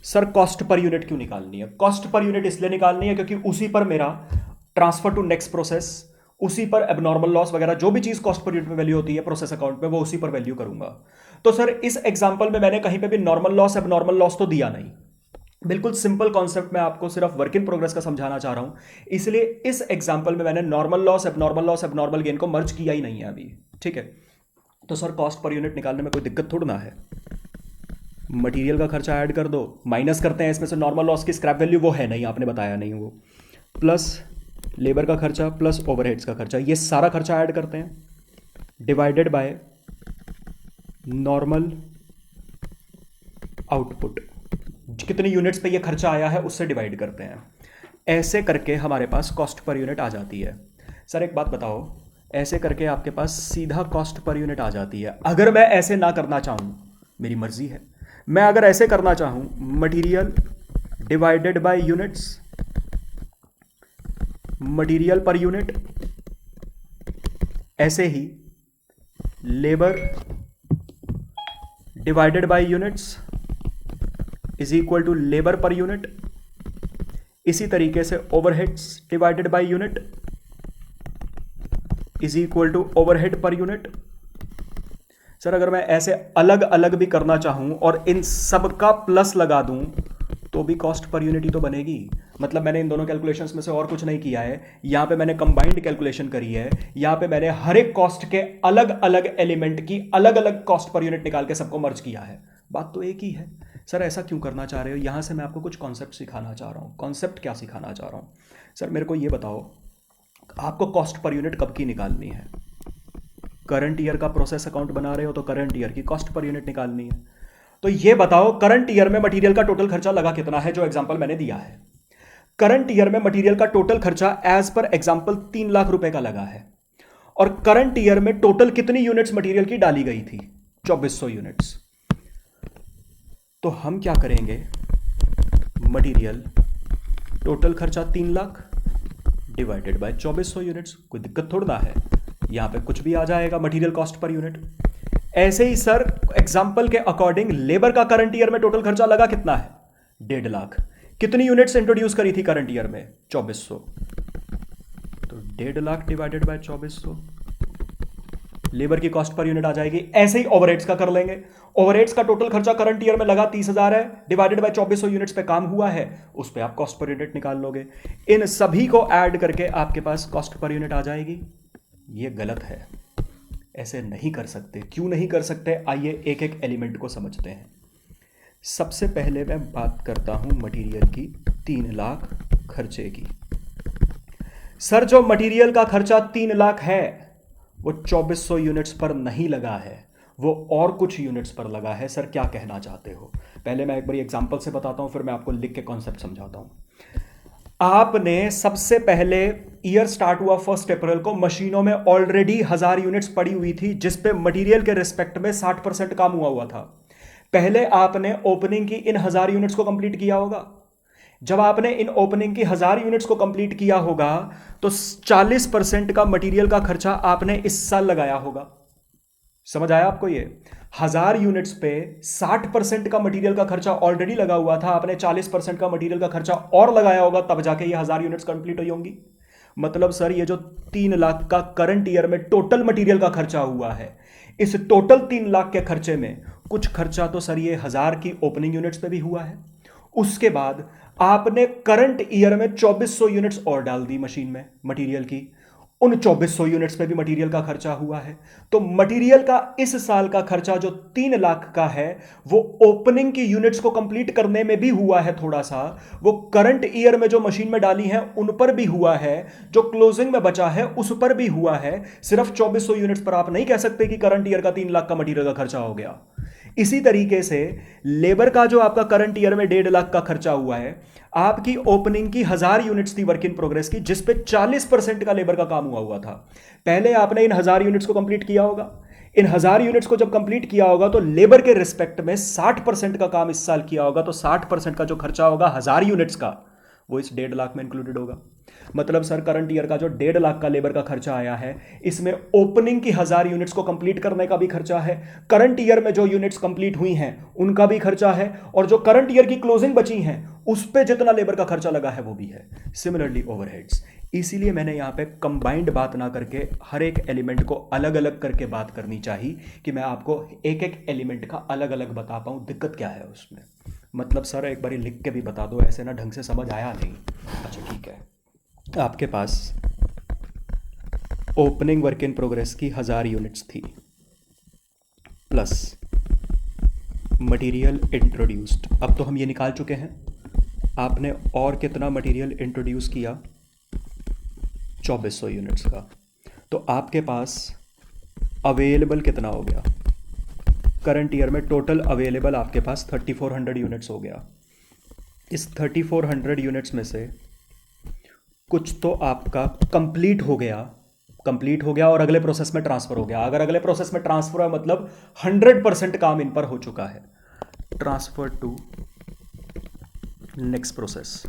A: Sir cost per unit क्यों निकालनी है? कॉस्ट पर यूनिट इसलिए निकालनी है क्योंकि उसी पर मेरा ट्रांसफर टू नेक्स्ट प्रोसेस, उसी पर एबनॉर्मल लॉस वगैरह जो भी चीज कॉस्ट पर यूनिट में वैल्यू होती है प्रोसेस अकाउंट में, वो उसी पर वैल्यू करूंगा। तो सर इस एग्जांपल में मैंने कहीं पे भी नॉर्मल लॉस एबनॉर्मल लॉस तो दिया नहीं, बिल्कुल सिंपल कॉन्सेप्ट मैं आपको सिर्फ वर्क इन प्रोग्रेस का समझाना चाह रहा हूं, इसलिए इस एग्जांपल में मैंने नॉर्मल लॉस एबनॉर्मल गेन को मर्ज किया ही नहीं है अभी। ठीक है, तो सर कॉस्ट पर यूनिट निकालने में कोई दिक्कत थोड़ा ना है। मटेरियल का खर्चा ऐड कर दो, माइनस करते हैं इसमें से नॉर्मल लॉस की स्क्रैप वैल्यू, वो है नहीं, आपने बताया नहीं वो, प्लस लेबर का खर्चा प्लस ओवरहेड्स का खर्चा, ये सारा खर्चा ऐड करते हैं, डिवाइडेड बाय नॉर्मल आउटपुट, कितनी यूनिट्स पे ये खर्चा आया है उससे डिवाइड करते हैं। ऐसे करके हमारे पास कॉस्ट पर यूनिट आ जाती है। सर एक बात बताओ, ऐसे करके आपके पास सीधा कॉस्ट पर यूनिट आ जाती है। अगर मैं ऐसे ना करना चाहूं, मेरी मर्जी है, मैं अगर ऐसे करना चाहूं, material divided by units, material per unit, ऐसे ही labour divided by units is equal to labour per unit, इसी तरीके से overheads divided by unit is equal to overhead per unit. Sir अगर मैं ऐसे अलग अलग भी करना चाहूं और इन सब का प्लस लगा दूं तो भी कॉस्ट पर यूनिट ही तो बनेगी। मतलब मैंने इन दोनों कैलकुलेशंस में से और कुछ नहीं किया है, यहां पे मैंने कंबाइंड कैलकुलेशन करी है, यहां पे मैंने हर एक कॉस्ट के अलग अलग एलिमेंट की अलग अलग कॉस्ट पर यूनिट निकाल के सबको मर्ज किया है। बात तो एक ही है। सर ऐसा क्यों करना चाह रहे हो? यहां से मैं आपको कुछ कॉन्सेप्ट सिखाना चाह रहा हूं। कॉन्सेप्ट क्या सिखाना चाह रहा हूं? सर मेरे को ये बताओ, आपको कॉस्ट पर यूनिट कब की निकालनी है? करंट ईयर का प्रोसेस अकाउंट बना रहे हो तो करंट ईयर की कॉस्ट पर यूनिट निकालनी है। तो ये बताओ करंट ईयर में मटेरियल का टोटल खर्चा लगा कितना है, जो एग्जांपल मैंने दिया है। करंट ईयर में मटेरियल का टोटल खर्चा एज पर एग्जांपल 3 लाख रुपए का लगा है, और करंट ईयर में टोटल कितनी यूनिट्स मटेरियल की डाली गई थी? 2400 यूनिट्स। तो हम क्या करेंगे, मटेरियल टोटल खर्चा 3 लाख डिवाइडेड बाय 2400 यूनिट्स, कोई दिक्कत थोड़ा ना है, यहां पे कुछ भी आ जाएगा मटेरियल कॉस्ट पर यूनिट। ऐसे ही सर एग्जांपल के अकॉर्डिंग लेबर का करंट ईयर में टोटल खर्चा लगा कितना है? 1.5 लाख। कितनी यूनिट्स इंट्रोड्यूस करी थी करंट ईयर में? 2400। तो 1.5 लाख डिवाइडेड बाय 2400, लेबर की कॉस्ट पर यूनिट आ जाएगी। ऐसे ही ओवरहेड्स का कर लेंगे। ओवरहेड्स का टोटल खर्चा करंट ईयर में लगा 30,000 है, डिवाइडेड बाय 2400 यूनिट्स पे काम हुआ है, उस पे आप कॉस्ट पर यूनिट निकाल लोगे। इन सभी को ऐड करके आपके पास कॉस्ट पर यूनिट आ जाएगी। ये गलत है, ऐसे नहीं कर सकते। क्यों नहीं कर सकते? आइए एक एक एलिमेंट को समझते हैं। सबसे पहले मैं बात करता हूं मटेरियल की 3 लाख खर्चे की। सर जो मटेरियल का खर्चा 3 लाख है वो 2400 यूनिट्स पर नहीं लगा है, वो और कुछ यूनिट्स पर लगा है। सर क्या कहना चाहते हो? पहले मैं एक बार एग्जांपल से बताता हूं, फिर मैं आपको लिख के कॉन्सेप्ट समझाता हूं। आपने सबसे पहले ईयर स्टार्ट हुआ 1 अप्रैल को, मशीनों में ऑलरेडी 1000 यूनिट्स पड़ी हुई थी जिसपे मटेरियल के रिस्पेक्ट में 60% काम हुआ था। पहले आपने ओपनिंग की इन 1000 यूनिट्स को कंप्लीट किया होगा। जब आपने इन ओपनिंग की 1000 यूनिट्स को कंप्लीट किया होगा तो 40% का मटेरियल का खर्चा आपने इस साल लगाया होगा। समझ आया आपको? ये 1000 यूनिट्स पे 60% का मटेरियल का खर्चा ऑलरेडी लगा हुआ था, आपने 40% का मटेरियल का खर्चा और लगाया होगा, तब जाके ये 1000 यूनिट्स कंप्लीट हुई होंगी। मतलब सर ये जो 3 लाख का करंट ईयर में टोटल मटेरियल का खर्चा हुआ है, इस टोटल 3 लाख के खर्चे में कुछ खर्चा तो सर ये 1000 की ओपनिंग यूनिट्स पे भी हुआ है। उसके बाद आपने करंट ईयर में 2400 यूनिट्स और डाल दी मशीन में मटेरियल की, उन 2400 यूनिट्स पे भी मटेरियल का खर्चा हुआ है। तो मटेरियल का इस साल का खर्चा जो 3 लाख का है वो ओपनिंग की यूनिट्स को कंप्लीट करने में भी हुआ है थोड़ा सा, वो करंट ईयर में जो मशीन में डाली है उन पर भी हुआ है, जो क्लोजिंग में बचा है उस पर भी हुआ है। सिर्फ 2400 यूनिट्स पर आप नहीं कह सकते कि करंट ईयर का 3 लाख का मटेरियल का खर्चा हो गया। इसी तरीके से लेबर का जो आपका करंट ईयर में 1.5 लाख का खर्चा हुआ है, आपकी ओपनिंग की 1000 यूनिट्स थी वर्क इन प्रोग्रेस की, जिसपे 40% का लेबर का काम हुआ था। पहले आपने इन 1000 यूनिट्स को कंप्लीट किया होगा। इन 1000 यूनिट्स को जब कंप्लीट किया होगा तो लेबर के रिस्पेक्ट में 60% का काम इस साल किया होगा, तो 60% का जो खर्चा होगा 1000 यूनिट्स का, वो इस 1.5 लाख में इंक्लूडेड होगा। मतलब सर करंट ईयर का जो 1.5 लाख का लेबर का खर्चा आया है, इसमें ओपनिंग की 1000 यूनिट्स को कंप्लीट करने का भी खर्चा है, करंट ईयर में जो यूनिट्स कंप्लीट हुई हैं उनका भी खर्चा है, और जो करंट ईयर की क्लोजिंग बची हैं उस पे जितना लेबर का खर्चा लगा है वो भी है। Similarly overheads. इसीलिए मैंने यहां पे कंबाइंड बात ना करके हर एक एलिमेंट को अलग अलग करके बात करनी चाहिए, कि मैं आपको एक एक एलिमेंट का अलग अलग बता पाऊं दिक्कत क्या है उसमें। मतलब सर एक बारी लिख के भी बता दो, ऐसे ना ढंग से समझ आया नहीं। अच्छा ठीक है, आपके पास ओपनिंग वर्क इन प्रोग्रेस की 1000 यूनिट्स थी, प्लस मटेरियल इंट्रोड्यूस्ड। अब तो हम ये निकाल चुके हैं, आपने और कितना मटेरियल इंट्रोड्यूस किया, 2400 यूनिट्स का। तो आपके पास अवेलेबल कितना हो गया करंट ईयर में? टोटल अवेलेबल आपके पास 3400 यूनिट्स हो गया। इस 3400 यूनिट्स में से कुछ तो आपका कंप्लीट हो गया और अगले प्रोसेस में ट्रांसफर हो गया। अगर अगले प्रोसेस में ट्रांसफर है मतलब 100% काम इन पर हो चुका है। Transfer to next process.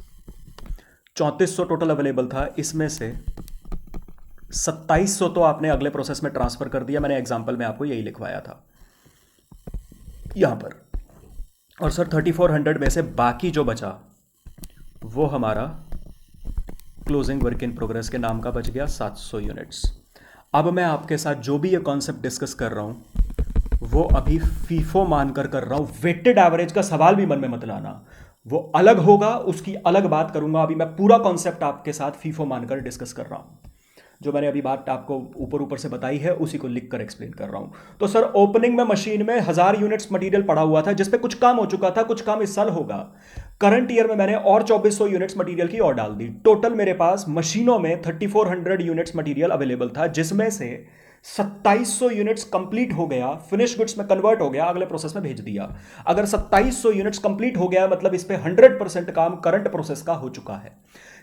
A: 3400 total available था, इसमें से 2700 तो आपने अगले प्रोसेस में ट्रांसफर कर दिया। मैंने एग्जांपल में आपको यही लिखवाया था यहां पर। और सर 3400 में से बाकी जो बचा वो हमारा क्लोजिंग वर्क इन प्रोग्रेस के नाम का बच गया 700 यूनिट्स। अब मैं आपके साथ जो भी ये कॉन्सेप्ट डिस्कस कर रहा हूं वो अभी फीफो मानकर कर रहा हूं। वेटेड एवरेज का सवाल भी मन में मत लाना, वो अलग होगा, उसकी अलग बात करूंगा। अभी मैं पूरा कॉन्सेप्ट आपके साथ फीफो मानकर डिस्कस कर रहा हूं। जो मैंने अभी बात आपको ऊपर ऊपर से बताई है उसी को लिख कर एक्सप्लेन कर रहा हूं। तो सर ओपनिंग में मशीन में 1000 यूनिट्स मटेरियल पड़ा हुआ था, जिसपे कुछ काम हो चुका था, कुछ काम इस साल होगा। करंट ईयर में मैंने और 2400 यूनिट्स मटेरियल की और डाल दी। टोटल मेरे पास मशीनों में 3400 यूनिट्स मटेरियल अवेलेबल था, जिसमें से 2700 यूनिट्स कंप्लीट हो गया, फिनिश गुड्स में कन्वर्ट हो गया, अगले प्रोसेस में भेज दिया। अगर 2700 यूनिट्स कंप्लीट हो गया मतलब इस पे 100% काम करंट प्रोसेस का हो चुका है।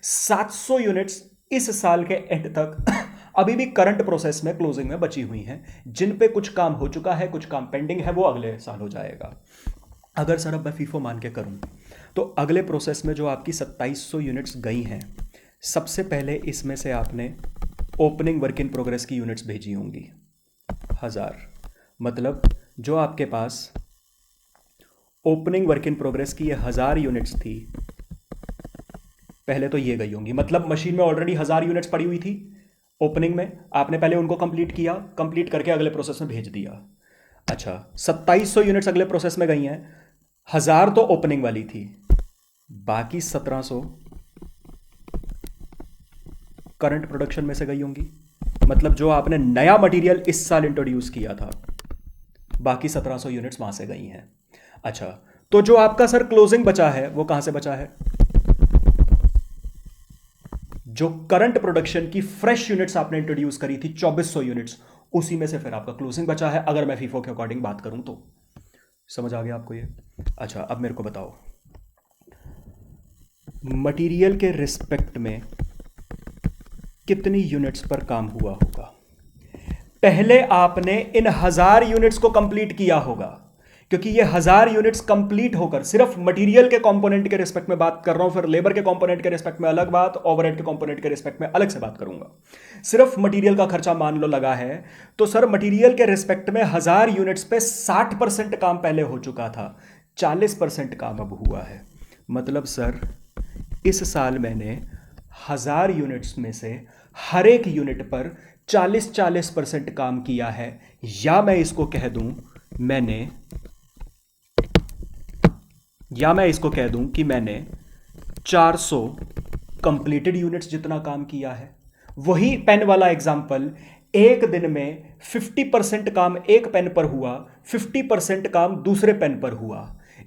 A: 700 यूनिट्स इस साल के एंड तक अभी भी करंट प्रोसेस में क्लोजिंग में बची हुई हैं, जिन पे कुछ काम हो चुका है, कुछ काम पेंडिंग है, वो अगले साल हो जाएगा। अगर सर अब मैं फीफो मान के करूं तो अगले प्रोसेस में जो आपकी 2700 यूनिट्स गई हैं, सबसे पहले इसमें से आपने ओपनिंग वर्क इन प्रोग्रेस की यूनिट्स भेजी होंगी 1000। मतलब जो आपके पास ओपनिंग वर्क इन प्रोग्रेस की ये 1000 यूनिट्स थी, पहले तो ये गई होंगी। मतलब मशीन में ऑलरेडी 1000 यूनिट्स पड़ी हुई थी ओपनिंग में, आपने पहले उनको कंप्लीट किया, कंप्लीट करके अगले प्रोसेस में भेज दिया। अच्छा 2700 यूनिट्स अगले प्रोसेस में गई हैं, 1000 तो ओपनिंग वाली थी, बाकी 1700 करंट प्रोडक्शन में से गई होंगी। मतलब जो आपने नया मटेरियल इस साल इंट्रोड्यूस किया था, बाकी 1700 यूनिट्स वहां से गई हैं। अच्छा तो जो आपका सर क्लोजिंग बचा है वो कहां से बचा है? जो करंट प्रोडक्शन की फ्रेश यूनिट्स आपने इंट्रोड्यूस करी थी 2400 यूनिट्स, उसी में से फिर आपका क्लोजिंग बचा है। अगर मैं फीफो के अकॉर्डिंग बात करूं तो समझ आ गया आपको ये? अच्छा अब मेरे को बताओ, मटेरियल के रिस्पेक्ट में कितनी यूनिट्स पर काम हुआ होगा? पहले आपने इन 1000 यूनिट्स को कंप्लीट किया होगा, क्योंकि ये 1000 यूनिट्स कंप्लीट होकर, सिर्फ मटेरियल के कंपोनेंट के रिस्पेक्ट में बात कर रहा हूं, फिर लेबर के कंपोनेंट के रिस्पेक्ट में अलग बात, ओवरहेड के कंपोनेंट के रिस्पेक्ट में अलग से बात करूंगा। सिर्फ मटेरियल का खर्चा मान लो लगा है, तो सर मटेरियल के रिस्पेक्ट में 1000 यूनिट्स पे 60% काम पहले हो चुका था, 40% काम अब हुआ है। मतलब सर इस साल मैंने 1000 यूनिट्स में से हर एक यूनिट पर 40% काम किया है, या मैं इसको कह दूं कि मैंने 400 कंप्लीटेड यूनिट्स जितना काम किया है। वही पेन वाला एग्जांपल, एक दिन में 50% काम एक पेन पर हुआ, 50% काम दूसरे पेन पर हुआ।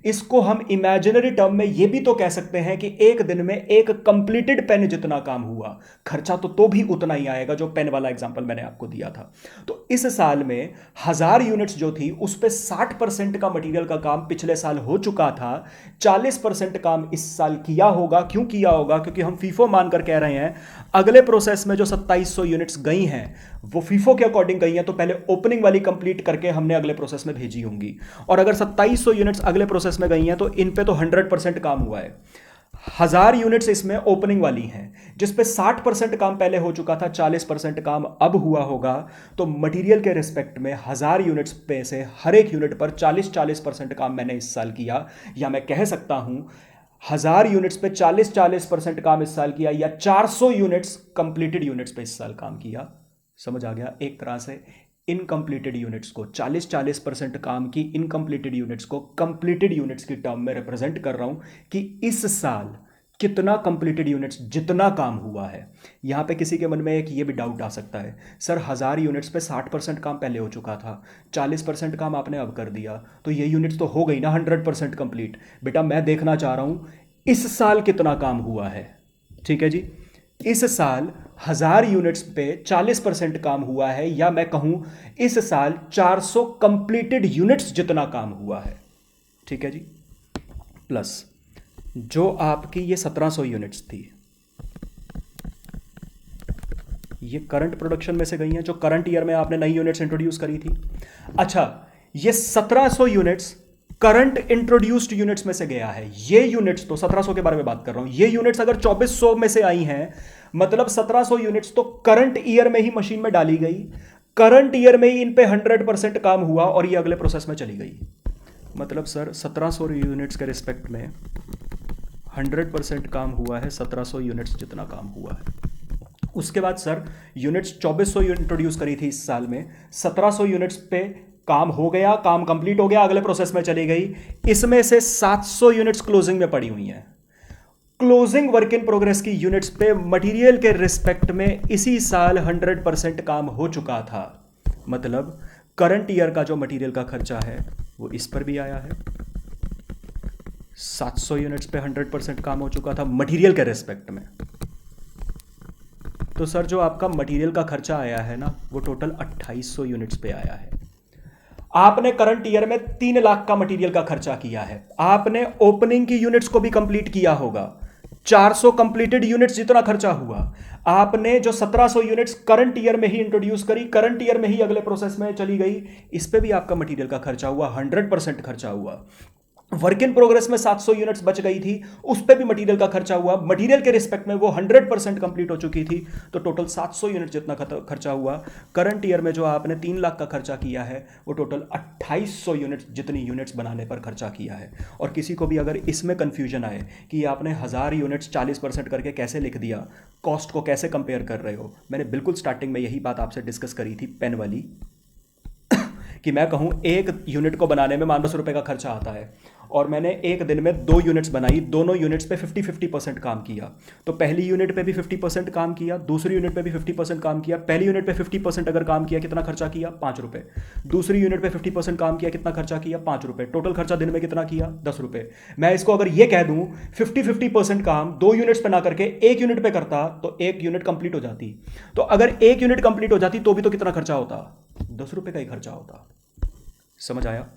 A: इसको हम इमेजिनरी टर्म में ये भी तो कह सकते हैं कि एक दिन में एक कंप्लीटेड पेन जितना काम हुआ, खर्चा तो भी उतना ही आएगा, जो पेन वाला एग्जांपल मैंने आपको दिया था। तो इस साल में 1000 यूनिट्स जो थी उस पे 60% का मटेरियल का काम पिछले साल हो चुका था, 40% काम इस साल किया होगा। क्यों किया होगा? क्योंकि हम फीफो मानकर कह रहे हैं अगले प्रोसेस में जो 2700 यूनिट्स गई हैं वो फीफो के अकॉर्डिंग गई हैं, तो पहले ओपनिंग वाली कंप्लीट करके हमने अगले प्रोसेस में भेजी होंगी। और अगर 2700 यूनिट्स अगले प्रोसेस में गई हैं तो इन पे तो 100% काम हुआ है। 1000 यूनिट्स इसमें ओपनिंग वाली हैं जिस पे 60% काम पहले हो चुका था, 40% काम अब हुआ होगा। तो मटेरियल के रिस्पेक्ट में 1000 यूनिट्स पे से हर एक यूनिट पर 40% काम मैंने इस साल किया, या मैं कह सकता हूं 1000 यूनिट्स पे 40% काम इस साल किया, या 400 यूनिट्स कंप्लीटेड यूनिट्स पे इस साल काम किया। समझ आ गया? एक तरह से इनकम्प्लीटेड यूनिट्स को 40% काम की इनकम्प्लीटेड यूनिट्स को कंप्लीटेड यूनिट्स की टर्म में रिप्रेजेंट कर रहा हूं कि इस साल कितना कंप्लीटेड यूनिट्स जितना काम हुआ है। यहां पे किसी के मन में एक ये भी डाउट आ सकता है, सर 1000 यूनिट्स पे 60% काम पहले हो चुका था, 40% काम आपने अब कर दिया, तो ये यूनिट्स तो हो गई ना 100% कंप्लीट। बेटा मैं देखना चाह रहा हूं इस साल कितना काम हुआ है। ठीक है जी, इस साल 1000 यूनिट्स पे 40% काम हुआ है, या मैं कहूं इस साल 400 कंप्लीटेड यूनिट्स जितना काम हुआ है। ठीक है जी, प्लस जो आपकी ये 1700 यूनिट्स थी, ये करंट प्रोडक्शन में से गई हैं, जो करंट ईयर में आपने नई यूनिट्स इंट्रोड्यूस करी थी। अच्छा, ये 1700 यूनिट्स करंट इंट्रोड्यूस्ड यूनिट्स में से गया है। ये यूनिट्स तो 1700 के बारे में बात कर रहा हूं, ये यूनिट्स अगर 2400 में से आई हैं, मतलब 1700 यूनिट्स तो करंट ईयर में ही मशीन में डाली गई, करंट ईयर में ही इन पे 100% काम हुआ और ये अगले प्रोसेस में चली गई। मतलब सर 1700 यूनिट्स के रिस्पेक्ट में 100% काम हुआ है, 1700 यूनिट्स जितना काम हुआ है। उसके बाद सर यूनिट्स 2400 इंट्रोड्यूस करी थी इस साल में, 1700 यूनिट्स पे काम हो गया, काम कंप्लीट हो गया, अगले प्रोसेस में चली गई। इसमें से 700 यूनिट्स क्लोजिंग में पड़ी हुई हैं। क्लोजिंग वर्क इन प्रोग्रेस की यूनिट्स पे मटेरियल के रिस्पेक्ट में इसी साल 100% काम हो चुका था। मतलब करंट ईयर का जो मटेरियल का खर्चा है वो इस पर भी आया है। 700 यूनिट्स पे 100% काम हो चुका था मटेरियल के रिस्पेक्ट में। तो सर जो आपका मटेरियल का खर्चा आया है ना, वो टोटल 2800 यूनिट्स पे आया है। आपने करंट ईयर में 3 लाख का मटेरियल का खर्चा किया है, आपने ओपनिंग की यूनिट्स को भी कंप्लीट किया होगा, 400 कंप्लीटेड यूनिट्स जितना खर्चा हुआ। आपने जो 1700 यूनिट्स करंट ईयर में ही इंट्रोड्यूस करी, करंट ईयर में ही अगले प्रोसेस में चली गई, इस पे भी आपका मटेरियल का खर्चा हुआ, 100% खर्चा हुआ। वर्क इन प्रोग्रेस में 700 यूनिट्स बच गई थी, उस पे भी मटेरियल का खर्चा हुआ, मटेरियल के रिस्पेक्ट में वो 100% कंप्लीट हो चुकी थी, तो टोटल 700 यूनिट जितना खर्चा हुआ। करंट ईयर में जो आपने 3 लाख का खर्चा किया है वो टोटल 2800 यूनिट्स जितनी यूनिट्स बनाने पर खर्चा किया है। और किसी को भी अगर इसमें कंफ्यूजन आए कि आपने 1000 यूनिट्स 40% करके कैसे लिख दिया, कॉस्ट को कैसे कंपेयर कर रहे हो, मैंने बिल्कुल स्टार्टिंग में यही बात आपसे डिस्कस करी थी पेन वाली कि मैं कहूँ एक यूनिट को बनाने में 500 रुपये का खर्चा आता है और मैंने एक दिन में 2 यूनिट्स बनाई, दोनों यूनिट्स पे 50-50% काम किया। तो पहली यूनिट पे भी 50% काम किया, दूसरी यूनिट पे भी 50% काम किया। पहली यूनिट पे 50% अगर काम किया, कितना खर्चा किया? 5 रुपये। दूसरी यूनिट पे 50% काम किया, कितना खर्चा किया? 5 रुपये। टोटल खर्चा दिन में कितना किया? 10 रुपये। मैं इसको अगर ये कह दूँ 50-50% काम 2 यूनिट्स पे ना करके 1 यूनिट पे करता तो 1 यूनिट कंप्लीट हो जाती। तो अगर 1 यूनिट कंप्लीट हो जाती तो भी तो कितना खर्चा होता? 10 रुपये का ही खर्चा होता। समझ आया?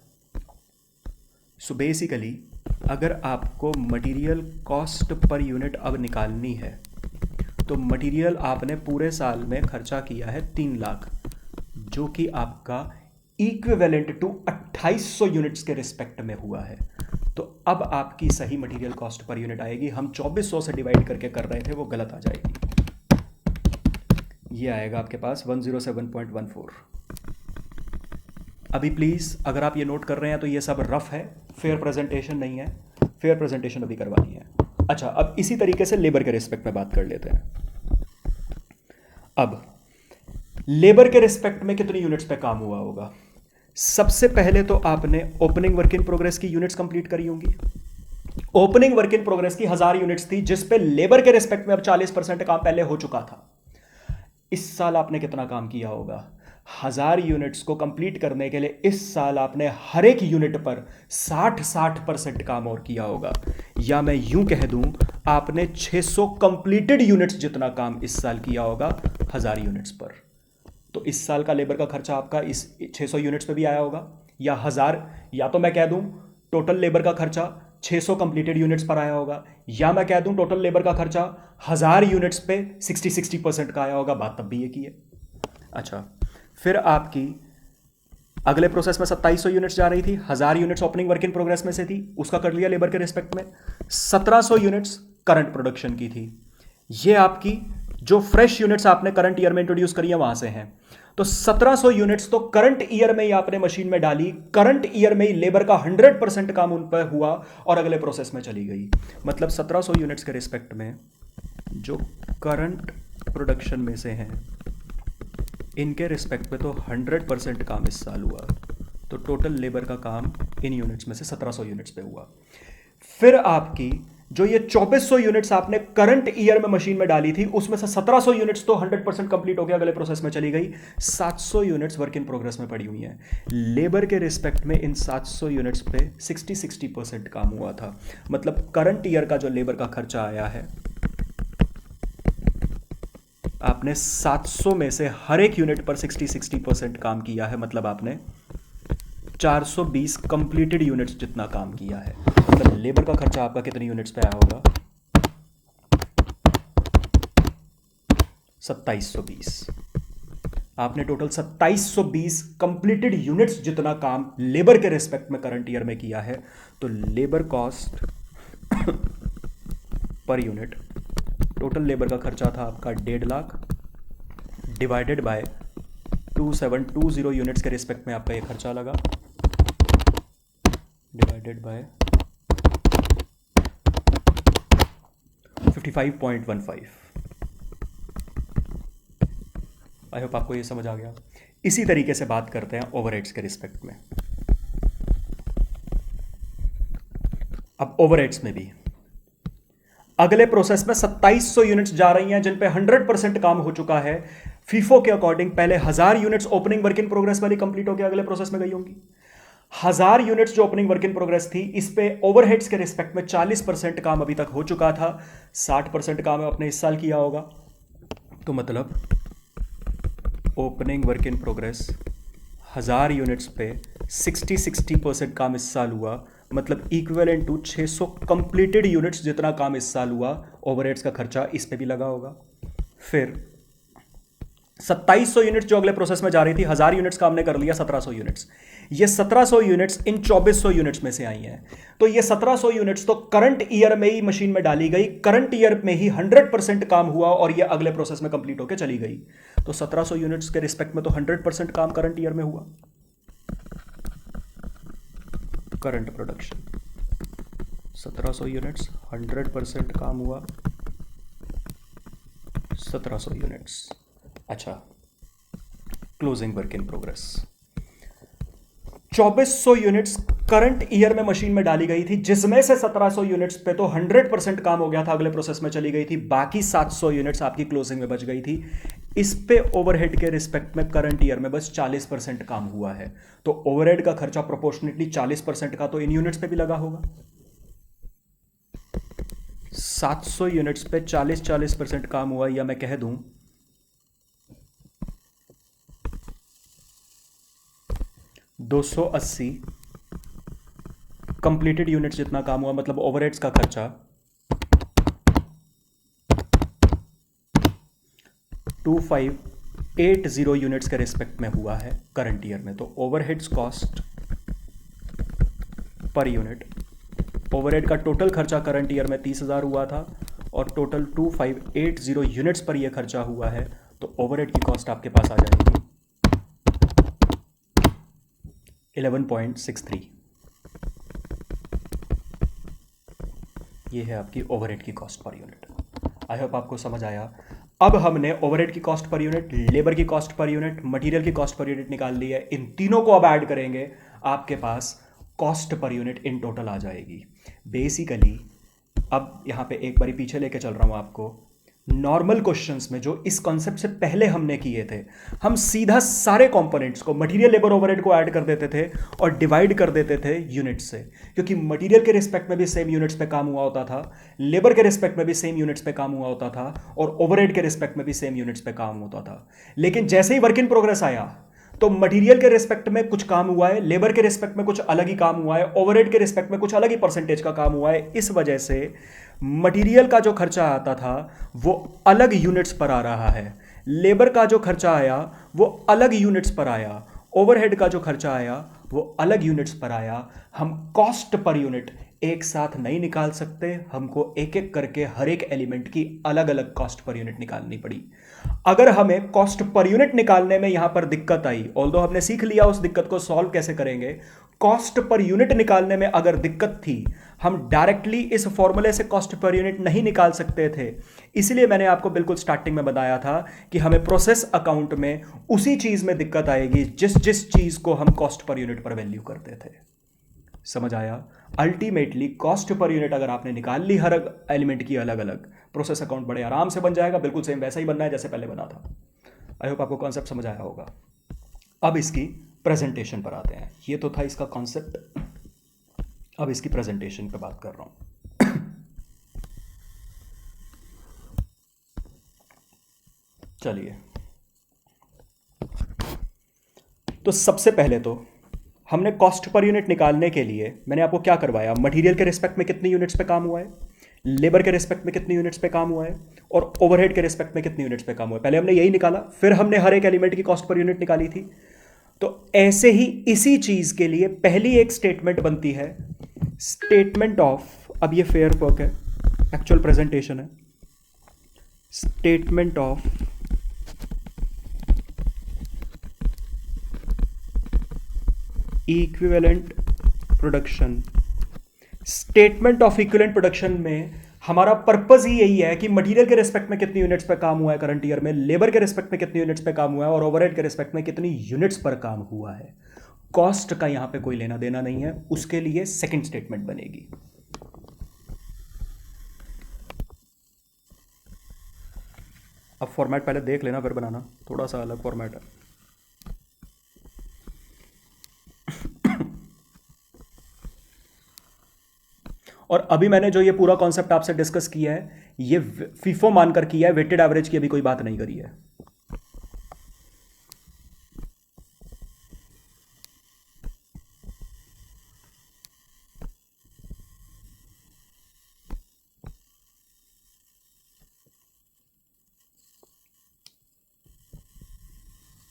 A: सो बेसिकली अगर आपको मटेरियल कॉस्ट पर यूनिट अब निकालनी है तो मटेरियल आपने पूरे साल में खर्चा किया है 3 लाख, जो कि आपका इक्विवेलेंट टू 2800 यूनिट्स के रिस्पेक्ट में हुआ है। तो अब आपकी सही मटेरियल कॉस्ट पर यूनिट आएगी। हम 2400 से डिवाइड करके कर रहे थे, वो गलत आ जाएगी। ये आएगा आपके पास 107.14। अभी प्लीज़ अगर आप ये नोट कर रहे हैं तो ये सब रफ है, फेयर प्रेजेंटेशन नहीं है, फेयर प्रेजेंटेशन अभी करवानी है। अच्छा, अब इसी तरीके से लेबर के रिस्पेक्ट में बात कर लेते हैं। अब लेबर के रिस्पेक्ट में कितनी यूनिट्स पे काम हुआ होगा? सबसे पहले तो आपने ओपनिंग वर्क इन प्रोग्रेस की यूनिट्स कंप्लीट करी होंगी। ओपनिंग वर्क इन प्रोग्रेस की 1000 यूनिट्स थी, जिस पे लेबर के रिस्पेक्ट में अब 40% काम पहले हो चुका था। इस साल आपने कितना काम किया होगा? 1000 यूनिट्स को कंप्लीट करने के लिए इस साल आपने हर एक यूनिट पर 60% काम और किया होगा, या मैं यूं कह दूं आपने 600 कंप्लीटेड यूनिट्स जितना काम इस साल किया होगा 1000 यूनिट्स पर। तो इस साल का लेबर का खर्चा आपका इस 600 यूनिट्स पे भी आया होगा, या 1000, या तो मैं कह दूं टोटल लेबर का खर्चा 600 कंप्लीटेड यूनिट्स पर आया होगा, या मैं कह दूं टोटल लेबर का खर्चा 1000 यूनिट्स पे 60% का आया होगा। बात तब भी एक ही है। अच्छा, फिर आपकी अगले प्रोसेस में 2700 यूनिट्स जा रही थी, 1000 units opening work in progress में से थी, उसका कर लिया लेबर के रिस्पेक्ट में। 1700 यूनिट्स करंट प्रोडक्शन की थी। ये आपकी जो फ्रेश यूनिट्स आपने करंट ईयर में इंट्रोड्यूस करी है वहां से हैं। तो 1700 यूनिट्स तो करंट ईयर में ही आपने मशीन में डाली, करंट ईयर में ही लेबर का 100% काम उन पर हुआ और अगले प्रोसेस में चली गई। मतलब 1700 यूनिट्स के रिस्पेक्ट में जो करंट प्रोडक्शन में से हैं इनके रिस्पेक्ट में तो 100% काम इस साल हुआ। तो टोटल लेबर का काम इन यूनिट्स में से 1700 यूनिट्स पे हुआ। फिर आपकी जो ये 2400 यूनिट्स आपने करंट ईयर में मशीन में डाली थी उसमें से 1700 यूनिट्स तो 100% कंप्लीट हो गया, अगले प्रोसेस में चली गई। 700 यूनिट्स वर्क इन प्रोग्रेस में पड़ी हुई हैं। लेबर के रिस्पेक्ट में इन 700 यूनिट्स पे 60% काम हुआ था। मतलब करंट ईयर का जो लेबर का खर्चा आया है आपने 700 में से हर एक यूनिट पर 60% काम किया है। मतलब आपने 420 कंप्लीटेड यूनिट्स जितना काम किया है। मतलब लेबर का खर्चा आपका कितनी यूनिट्स पे आया होगा? 2720। आपने टोटल 2720 कंप्लीटेड यूनिट्स जितना काम लेबर के रिस्पेक्ट में करंट ईयर में किया है। तो labour cost per unit, total labour का खर्चा था आपका 1.5 लाख डिवाइडेड बाय 2720 यूनिट्स के रिस्पेक्ट में आपका ये खर्चा लगा, डिवाइडेड बाय 55.15। आई होप आपको ये समझ आ गया। इसी तरीके से बात करते हैं ओवरहेड्स के रिस्पेक्ट में। अब ओवरहेड्स में भी अगले प्रोसेस में 2700 यूनिट्स जा रही हैं जिन पे 100% काम हो चुका है। फीफो के अकॉर्डिंग पहले 1000 units opening work in progress वाली कंप्लीट होकर अगले प्रोसेस में गई होंगी। 1000 यूनिट्स जो ओपनिंग वर्क इन प्रोग्रेस थी, इस पे ओवरहेड्स के रिस्पेक्ट में 40% काम अभी तक हो चुका था, 60% काम आपने इस साल किया होगा। तो मतलब opening work in progress 1000 units पे 60% काम इस साल हुआ। मतलब इक्विवेलेंट टू 600 कंप्लीटेड यूनिट्स जितना काम इस साल हुआ, ओवरहेड्स का खर्चा इस पे भी लगा होगा। फिर 2700 यूनिट्स जो अगले प्रोसेस में जा रही थी, 1000 यूनिट्स का हमने कर लिया 1700 यूनिट्स। ये 1700 यूनिट्स इन 2400 यूनिट्स में से आई हैं। तो ये 1700 यूनिट्स तो करंट ईयर में ही मशीन में डाली गई, करंट ईयर में ही 100% काम हुआ और ये अगले प्रोसेस में कंप्लीट होकर चली गई। तो 1700 यूनिट्स के रिस्पेक्ट में तो 100% काम करंट ईयर में हुआ। करंट प्रोडक्शन 1700 यूनिट्स, 100% काम हुआ 1700 यूनिट्स। अच्छा, closing work in progress 2400 units current year में मशीन में डाली गई थी, जिसमें से 1700 यूनिट्स पे तो 100% काम हो गया था, अगले प्रोसेस में चली गई थी। बाकी 700 यूनिट्स आपकी क्लोजिंग में बच गई थी। इस पे ओवरहेड के रिस्पेक्ट में करंट ईयर में बस 40% काम हुआ है। तो ओवरहेड का खर्चा प्रोपोर्शनेटली 40% का तो इन यूनिट्स पे भी लगा होगा। 700 यूनिट्स पे 40% काम हुआ, या मैं कह दूं 280 कंप्लीटेड यूनिट्स जितना काम हुआ। मतलब ओवरहेड्स का खर्चा 2580 यूनिट्स के रिस्पेक्ट में हुआ है करंट ईयर में। तो overheads cost per unit, overhead का टोटल खर्चा करंट ईयर में 30,000 हुआ था और टोटल 2580 यूनिट्स पर यह खर्चा हुआ है। तो ओवरहेड की कॉस्ट आपके पास आ जाएगी 11.63। ये है आपकी ओवरहेड की cost per unit. I hope आपको समझ आया। अब हमने ओवरहेड की कॉस्ट पर यूनिट, लेबर की कॉस्ट पर यूनिट, मटेरियल की कॉस्ट पर यूनिट निकाल ली है। इन तीनों को अब ऐड करेंगे, आपके पास cost per unit in total आ जाएगी। बेसिकली अब यहां पे एक बारी पीछे लेके चल रहा हूं आपको। नॉर्मल क्वेश्चंस में जो इस कॉन्सेप्ट से पहले हमने किए थे, हम सीधा सारे कंपोनेंट्स को, मटेरियल, लेबर, ओवरहेड को ऐड कर देते थे और डिवाइड कर देते थे यूनिट्स से, क्योंकि मटेरियल के रिस्पेक्ट में भी सेम यूनिट्स पे काम हुआ होता था, लेबर के रिस्पेक्ट में भी सेम यूनिट्स पे काम हुआ होता था, और ओवरहेड के रिस्पेक्ट में भी सेम यूनिट्स पे काम होता था। लेकिन जैसे ही वर्क इन प्रोग्रेस आया तो मटेरियल के रिस्पेक्ट में कुछ काम हुआ है, लेबर के रिस्पेक्ट में कुछ अलग ही काम हुआ है, ओवरहेड के रिस्पेक्ट में कुछ अलग ही परसेंटेज का काम हुआ है। इस वजह से मटेरियल का जो खर्चा आता था वो अलग यूनिट्स पर आ रहा है, लेबर का जो खर्चा आया वो अलग यूनिट्स पर आया, ओवरहेड का जो खर्चा आया वो अलग यूनिट्स पर आया। हम कॉस्ट पर यूनिट एक साथ नहीं निकाल सकते, हमको एक एक करके हर एक एलिमेंट की अलग अलग कॉस्ट पर यूनिट निकालनी पड़ी। अगर हमें कॉस्ट पर यूनिट निकालने में यहां पर दिक्कत आई, ऑल्दो हमने सीख लिया उस दिक्कत को सॉल्व कैसे करेंगे, कॉस्ट पर यूनिट निकालने में अगर दिक्कत थी, हम डायरेक्टली इस फॉर्मूले से कॉस्ट पर यूनिट नहीं निकाल सकते थे। इसलिए मैंने आपको बिल्कुल स्टार्टिंग में बताया था कि हमें प्रोसेस अकाउंट में उसी चीज में दिक्कत आएगी जिस जिस चीज को हम कॉस्ट पर यूनिट पर वैल्यू करते थे। समझ आया? अल्टीमेटली कॉस्ट पर यूनिट अगर आपने निकाल ली हर एलिमेंट की अलग अलग, प्रोसेस अकाउंट बड़े आराम से बन जाएगा, बिल्कुल सेम वैसा ही बनना है जैसे पहले बना था। आई होप आपको कॉन्सेप्ट समझ आया होगा। अब इसकी प्रेजेंटेशन पर आते हैं। ये तो था इसका कॉन्सेप्ट, अब इसकी प्रेजेंटेशन पे बात कर रहा हूं। चलिए, तो सबसे पहले तो हमने कॉस्ट पर यूनिट निकालने के लिए मैंने आपको क्या करवाया, मटेरियल के रिस्पेक्ट में कितनी यूनिट्स पे काम हुआ है, लेबर के रिस्पेक्ट में कितनी यूनिट्स पे काम हुआ है, और ओवरहेड के रिस्पेक्ट में कितनी यूनिट्स पे काम हुआ है। पहले हमने यही निकाला, फिर हमने हर एक एलिमेंट की कॉस्ट पर यूनिट निकाली थी। तो ऐसे ही इसी चीज के लिए पहली एक स्टेटमेंट बनती है, स्टेटमेंट ऑफ, अब ये फेयर वर्क है, एक्चुअल प्रेजेंटेशन है, statement of equivalent production. Statement of equivalent production में हमारा पर्पस ही यही है कि मटेरियल के रिस्पेक्ट में कितनी यूनिट्स पे काम हुआ है करंट ईयर में, लेबर के रिस्पेक्ट में कितनी यूनिट्स पे काम हुआ है, और ओवरहेड के रिस्पेक्ट में कितनी यूनिट्स पर काम हुआ है। कॉस्ट का यहां पे कोई लेना देना नहीं है, उसके लिए सेकंड स्टेटमेंट बनेगी। अब फॉर्मेट पहले देख लेना फिर बनाना, थोड़ा सा अलग फॉर्मेट है। और अभी मैंने जो ये पूरा कॉन्सेप्ट आपसे डिस्कस किया है, ये फीफो मानकर किया है, वेटेड एवरेज की अभी कोई बात नहीं करी है।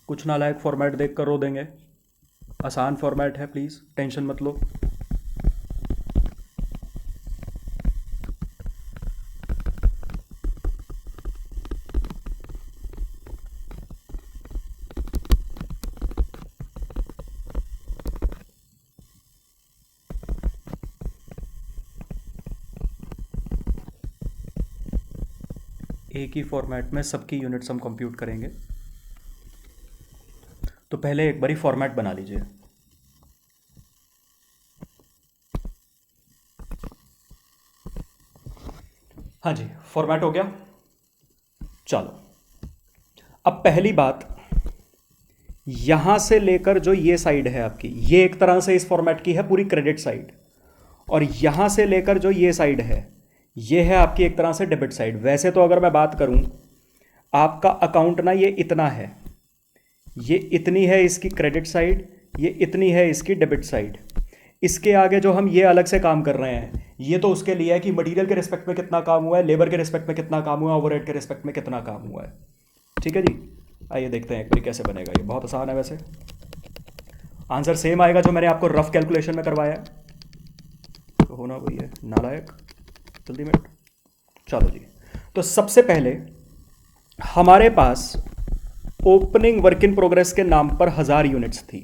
A: कुछ नालायक फॉर्मेट देख कर रो देंगे, आसान फॉर्मेट है, प्लीज टेंशन मत लो। एक ही फॉर्मेट में सबकी यूनिट्स हम कंप्यूट करेंगे। तो पहले एक बारी फॉर्मेट बना लीजिए। हाँ जी, फॉर्मेट हो गया। चलो, अब पहली बात, यहां से लेकर जो ये साइड है आपकी, ये एक तरह से इस फॉर्मेट की है पूरी क्रेडिट साइड, और यहां से लेकर जो ये साइड है, ये है आपकी एक तरह से डेबिट साइड। वैसे तो अगर मैं बात करूं, आपका अकाउंट ना ये इतना है, ये इतनी है इसकी क्रेडिट साइड, ये इतनी है इसकी डेबिट साइड। इसके आगे जो हम ये अलग से काम कर रहे हैं, ये तो उसके लिए है कि मटेरियल के रिस्पेक्ट में कितना काम हुआ है, लेबर के रिस्पेक्ट में कितना काम हुआ है, ओवरहेड के रिस्पेक्ट में कितना काम हुआ है। ठीक है जी, आइए देखते हैं एक बार कैसे बनेगा। ये बहुत आसान है, वैसे आंसर सेम आएगा जो मैंने आपको रफ कैलकुलेशन में करवाया है। तो होना वही है, नालायक जल्दी में। चलो जी, तो सबसे पहले हमारे पास ओपनिंग वर्क इन प्रोग्रेस के नाम पर 1000 यूनिट्स थी।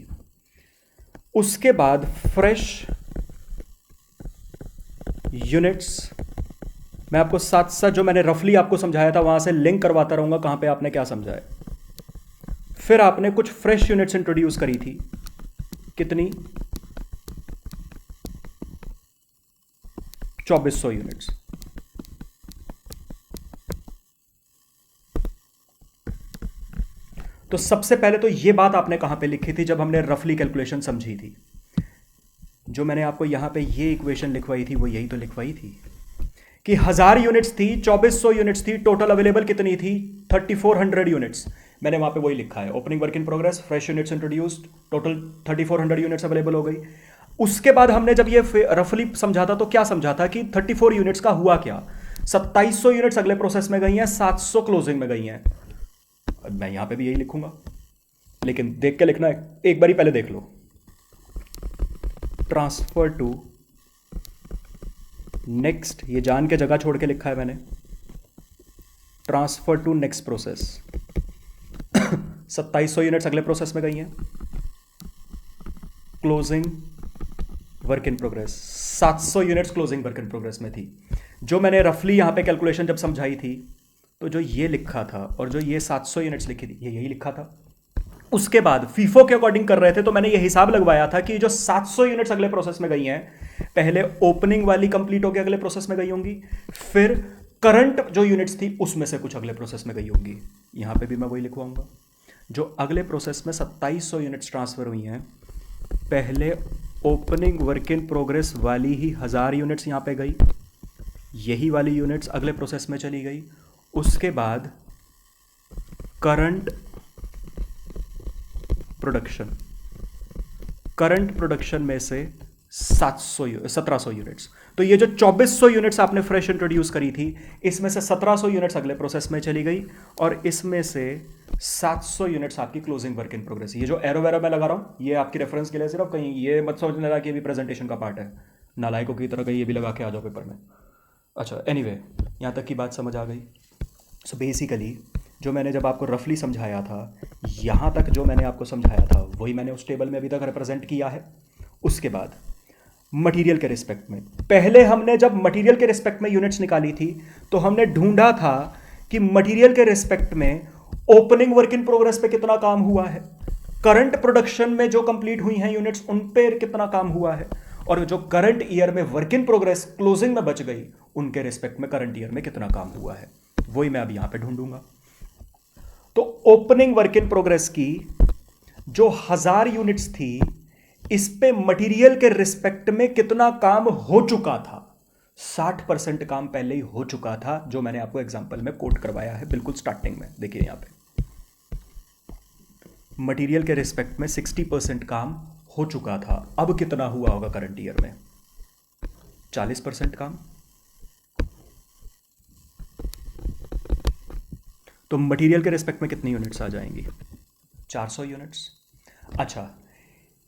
A: उसके बाद फ्रेश यूनिट्स, मैं आपको साथ साथ जो मैंने रफली आपको समझाया था वहां से लिंक करवाता रहूंगा कहां पे आपने क्या समझा है। फिर आपने कुछ फ्रेश यूनिट्स इंट्रोड्यूस करी थी, कितनी, 2400 यूनिट्स। तो सबसे पहले तो ये बात आपने कहां पे लिखी थी जब हमने रफली कैलकुलेशन समझी थी? जो मैंने आपको यहां पे ये इक्वेशन लिखवाई थी वो यही तो लिखवाई थी कि 1000 यूनिट्स थी, 2400 यूनिट्स थी, टोटल अवेलेबल कितनी थी? 3400 यूनिट्स। मैंने वहां पे वही लिखा है, opening work in progress, fresh units introduced, total 3400 units available हो गई। उसके बाद हमने जब ये रफली समझा था तो क्या समझा था कि 34 यूनिट्स का हुआ क्या? 2700 यूनिट्स अगले प्रोसेस में गई हैं, 700 क्लोजिंग में गई हैं। मैं यहां पे भी यही लिखूंगा, लेकिन देख के लिखना है, एक बारी पहले देख लो। ट्रांसफर टू नेक्स्ट, ये जान के जगह छोड़ के लिखा है मैंने, transfer to next process. 2700 units अगले प्रोसेस में गई हैं, closing work in progress 700 units closing work in progress में थी। जो मैंने रफली यहां पे कैलकुलेशन जब समझाई थी तो जो ये लिखा था और जो ये 700 यूनिट्स लिखी थी ये यही लिखा था। उसके बाद फीफो के अकॉर्डिंग कर रहे थे तो मैंने ये हिसाब लगवाया था कि जो 700 यूनिट्स अगले प्रोसेस में गई हैं, पहले ओपनिंग वाली कंप्लीट होकर अगले प्रोसेस में गई होंगी, फिर करंट जो यूनिट्स थी उसमें से कुछ अगले प्रोसेस में गई होंगी। यहां पे भी मैं वही लिखवाऊंगा, जो अगले प्रोसेस में 2700 यूनिट्स ट्रांसफर हुई हैं, पहले ओपनिंग वर्क इन प्रोग्रेस वाली ही 1000 यूनिट्स यहां पे गई, यही वाली यूनिट्स अगले प्रोसेस में चली गई। उसके बाद करंट प्रोडक्शन, करंट प्रोडक्शन में से 1700 यूनिट्स, तो ये जो 2400 यूनिट्स आपने फ्रेश इंट्रोड्यूस करी थी, इसमें से 1700 यूनिट्स अगले प्रोसेस में चली गई और इसमें से 700 यूनिट्स आपकी क्लोजिंग वर्क इन प्रोग्रेस। ये जो एरो वेरो मैं लगा रहा हूं ये आपकी रेफरेंस के लिए, सिर्फ कहीं ये मत समझने लगा कि ये भी प्रेजेंटेशन का पार्ट है, नालायकों की तरह कहीं ये भी लगा के आ जाओ पेपर में। अच्छा, एनीवे, यहां तक की बात समझ आ गई। सो बेसिकली जो मैंने जब आपको रफली समझाया था, यहाँ तक जो मैंने आपको समझाया था वही मैंने उस टेबल में अभी तक रिप्रेजेंट किया है। उसके बाद मटेरियल के रिस्पेक्ट में, पहले हमने जब मटेरियल के रिस्पेक्ट में यूनिट्स निकाली थी तो हमने ढूंढा था कि मटेरियल के रिस्पेक्ट में ओपनिंग वर्क इन प्रोग्रेस पे कितना काम हुआ है, करंट प्रोडक्शन में जो कंप्लीट हुई हैं यूनिट्स उन पे कितना काम हुआ है, और जो करंट ईयर में वर्क इन प्रोग्रेस क्लोजिंग में बच गई उनके रिस्पेक्ट में करंट ईयर में कितना काम हुआ है, वही मैं अब यहां पे ढूंढूंगा। तो ओपनिंग वर्क इन प्रोग्रेस की जो 1000 यूनिट्स थी, इस पे मटेरियल के रिस्पेक्ट में कितना काम हो चुका था? 60% काम पहले ही हो चुका था, जो मैंने आपको एग्जांपल में कोट करवाया है बिल्कुल स्टार्टिंग में। देखिए यहां पे मटेरियल के रिस्पेक्ट में 60% काम हो चुका था। अब कितना हुआ होगा करंट ईयर में? 40% काम। तो मटेरियल के रिस्पेक्ट में कितनी यूनिट्स आ जाएंगी? 400 यूनिट्स। अच्छा,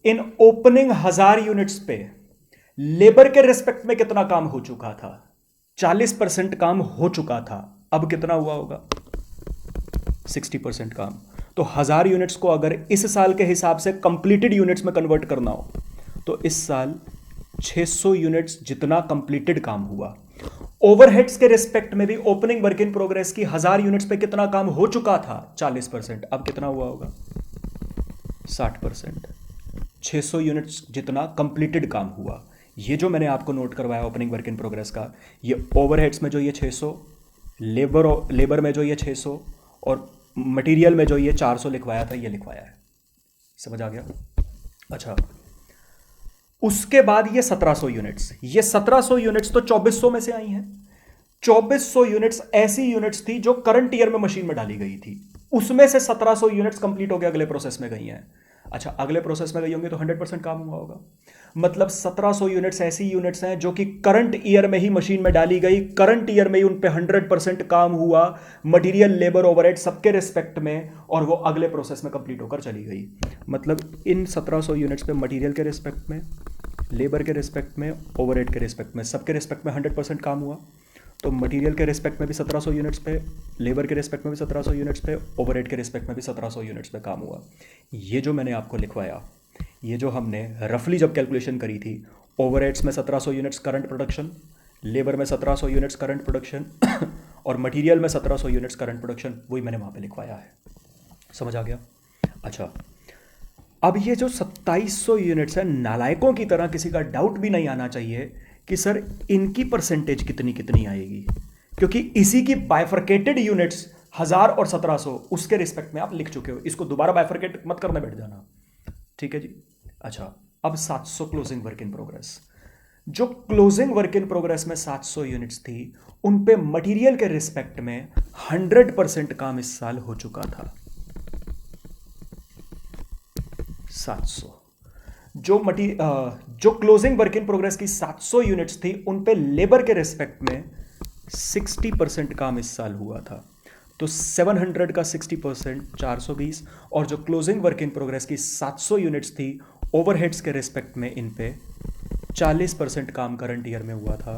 A: इन ओपनिंग 1000 यूनिट्स पे लेबर के रिस्पेक्ट में कितना काम हो चुका था? 40% काम हो चुका था। अब कितना हुआ होगा? 60% काम। तो 1000 यूनिट्स को अगर इस साल के हिसाब से कंप्लीटेड यूनिट्स में कन्वर्ट करना हो तो इस साल 600 यूनिट्स जितना कंप्लीटेड काम हुआ। ओवरहेड्स के रिस्पेक्ट में भी ओपनिंग वर्क इन प्रोग्रेस की 1000 यूनिट्स पे कितना काम हो चुका था? 40%। अब कितना हुआ होगा? 60%। 600 यूनिट्स जितना कंप्लीटेड काम हुआ। ये जो मैंने आपको नोट करवाया ओपनिंग वर्क इन प्रोग्रेस का, ये ओवरहेड्स में जो ये 600, लेबर में जो ये 600 और मटेरियल में जो ये 400 लिखवाया था, ये लिखवाया है। समझ आ गया? अच्छा, उसके बाद ये 1700 यूनिट्स, ये 1700 यूनिट्स तो 2400 में से आई हैं। 2400 यूनिट्स ऐसी यूनिट्स थी जो करंट ईयर में मशीन में डाली गई थी, उसमें से 1700 यूनिट्स कंप्लीट हो गए, अगले प्रोसेस में गई हैं। अच्छा, अगले प्रोसेस में गई होंगी तो 100% काम हुआ होगा। मतलब 1700 यूनिट्स ऐसी यूनिट्स हैं जो कि करंट ईयर में ही मशीन में डाली गई, करंट ईयर में ही उन पे 100% काम हुआ, मटेरियल, लेबर, ओवरहेड सबके रिस्पेक्ट में, और वो अगले प्रोसेस में कंप्लीट होकर चली गई। मतलब इन 1700 यूनिट्स पे मटेरियल के रिस्पेक्ट में, लेबर के रिस्पेक्ट में, ओवरहेड के रिस्पेक्ट में, सबके रिस्पेक्ट में 100% काम हुआ। तो मटेरियल के रिस्पेक्ट में भी 1700 यूनिट्स पे, लेबर के रिस्पेक्ट में भी 1700 यूनिट्स पे, ओवरहेड के रिस्पेक्ट में भी 1700 यूनिट्स पे काम हुआ। ये जो मैंने आपको लिखवाया, ये जो हमने रफली जब कैलकुलेशन करी थी, ओवरहेड्स में 1700 यूनिट्स करंट प्रोडक्शन, लेबर में 1700 यूनिट्स करंट प्रोडक्शन और मटेरियल में 1700 यूनिट्स करंट प्रोडक्शन, वही मैंने वहाँ पे लिखवाया है। समझ आ गया? अच्छा, अब ये जो 2700 यूनिट्स है, नालायकों की तरह किसी का डाउट भी नहीं आना चाहिए कि सर इनकी परसेंटेज कितनी कितनी आएगी, क्योंकि इसी की बाइफर्केटेड यूनिट्स 1000 और 1700 उसके रिस्पेक्ट में आप लिख चुके हो, इसको दोबारा बाइफरकेट मत करने बैठ जाना। ठीक है जी। अच्छा, अब 700 क्लोजिंग वर्क इन प्रोग्रेस। जो क्लोजिंग वर्क इन प्रोग्रेस में 700 यूनिट्स थी, उन पे मटेरियल के रिस्पेक्ट में 100% काम इस साल हो चुका था। 700 जो क्लोजिंग वर्क इन प्रोग्रेस की 700 यूनिट्स थी, उन पे लेबर के रिस्पेक्ट में 60% काम इस साल हुआ था। तो 700 का 60% 420, और जो क्लोजिंग वर्क इन प्रोग्रेस की 700 यूनिट्स थी, ओवरहेड्स के रिस्पेक्ट में इन पे 40% काम करंट ईयर में हुआ था,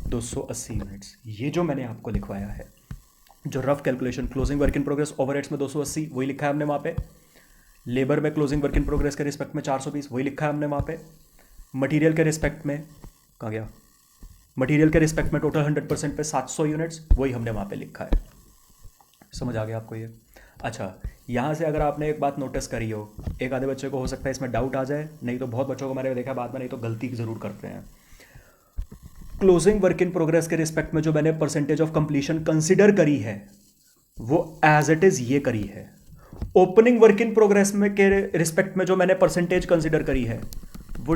A: 280 यूनिट्स। ये जो मैंने आपको लिखवाया है, जो rough calculation, closing work in progress overheads में 280 वही लिखा है हमने वहाँ पे, लेबर में क्लोजिंग वर्क इन प्रोग्रेस के रिस्पेक्ट में 420 वही लिखा है हमने वहाँ पे, मटेरियल के रिस्पेक्ट में कहाँ गया, मटेरियल के रिस्पेक्ट में टोटल 100% पे 700 यूनिट्स वही हमने वहाँ पे लिखा है। समझ आ गया आपको ये? अच्छा, यहाँ से अगर आपने एक बात नोटिस करी हो, एक आधे बच्चे को हो सकता है इसमें डाउट आ जाए, नहीं तो बहुत बच्चों को मैंने देखा बाद में नहीं तो गलती ज़रूर करते हैं। क्लोजिंग वर्क इन प्रोग्रेस के रिस्पेक्ट में जो मैंने परसेंटेज ऑफ कंप्लीशन कंसिडर करी है, वो एज इट इज़ ये करी है। ओपनिंग वर्क इन प्रोग्रेस में के रिस्पेक्ट में जो मैंने परसेंटेज कंसिडर करी है, वो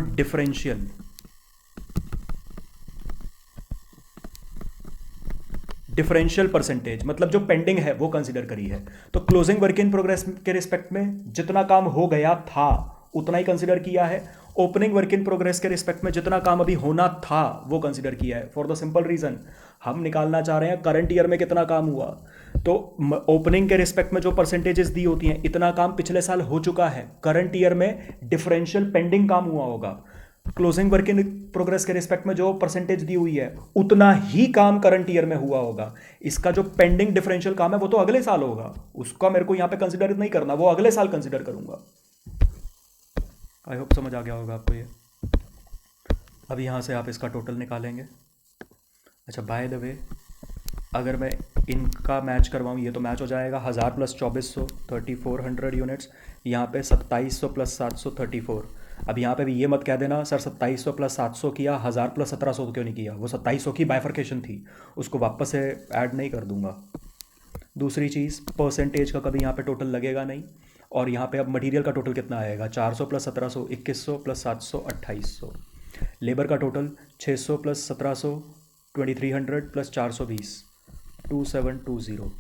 A: डिफरेंशियल परसेंटेज, मतलब जो पेंडिंग है वो कंसिडर करी है। तो क्लोजिंग वर्क इन प्रोग्रेस के रिस्पेक्ट में जितना काम हो गया था उतना ही कंसिडर किया है। ओपनिंग वर्क इन प्रोग्रेस के रिस्पेक्ट में जितना काम अभी होना था वो कंसिडर किया है, फॉर द सिंपल रीजन हम निकालना चाह रहे हैं करंट ईयर में कितना काम हुआ। तो ओपनिंग के रिस्पेक्ट में जो परसेंटेजेस दी होती हैं, इतना काम पिछले साल हो चुका है, करंट ईयर में डिफरेंशियल पेंडिंग काम हुआ होगा। क्लोजिंग वर्क इन प्रोग्रेस के रिस्पेक्ट में जो परसेंटेज दी हुई है, उतना ही काम करंट ईयर में हुआ होगा। इसका जो पेंडिंग डिफरेंशियल काम है वो तो अगले साल होगा, उसका मेरे को यहां पे कंसिडर नहीं करना, वो अगले साल कंसिडर करूंगा। आई होप समझ आ गया होगा आपको ये। अब यहां से आप इसका टोटल निकालेंगे। अच्छा, बाय द वे, अगर मैं इनका मैच करवाऊँ, ये तो मैच हो जाएगा 1000 प्लस 2400 3400 यूनिट्स, यहाँ पे 2700 प्लस 700 34। अब यहाँ पे भी ये मत कह देना सर 2700 प्लस 700 किया, 1000 प्लस 1700 क्यों नहीं किया, वो 2700 की बाइफर्केशन थी, उसको वापस से ऐड नहीं कर दूंगा। दूसरी चीज़, परसेंटेज का कभी यहाँ पे टोटल लगेगा नहीं, और यहाँ पे अब मटेरियल का टोटल कितना आएगा, 400 प्लस 1700 2100 प्लस 700 2800। लेबर का टोटल 600 प्लस 1700 2300 प्लस 420 2720।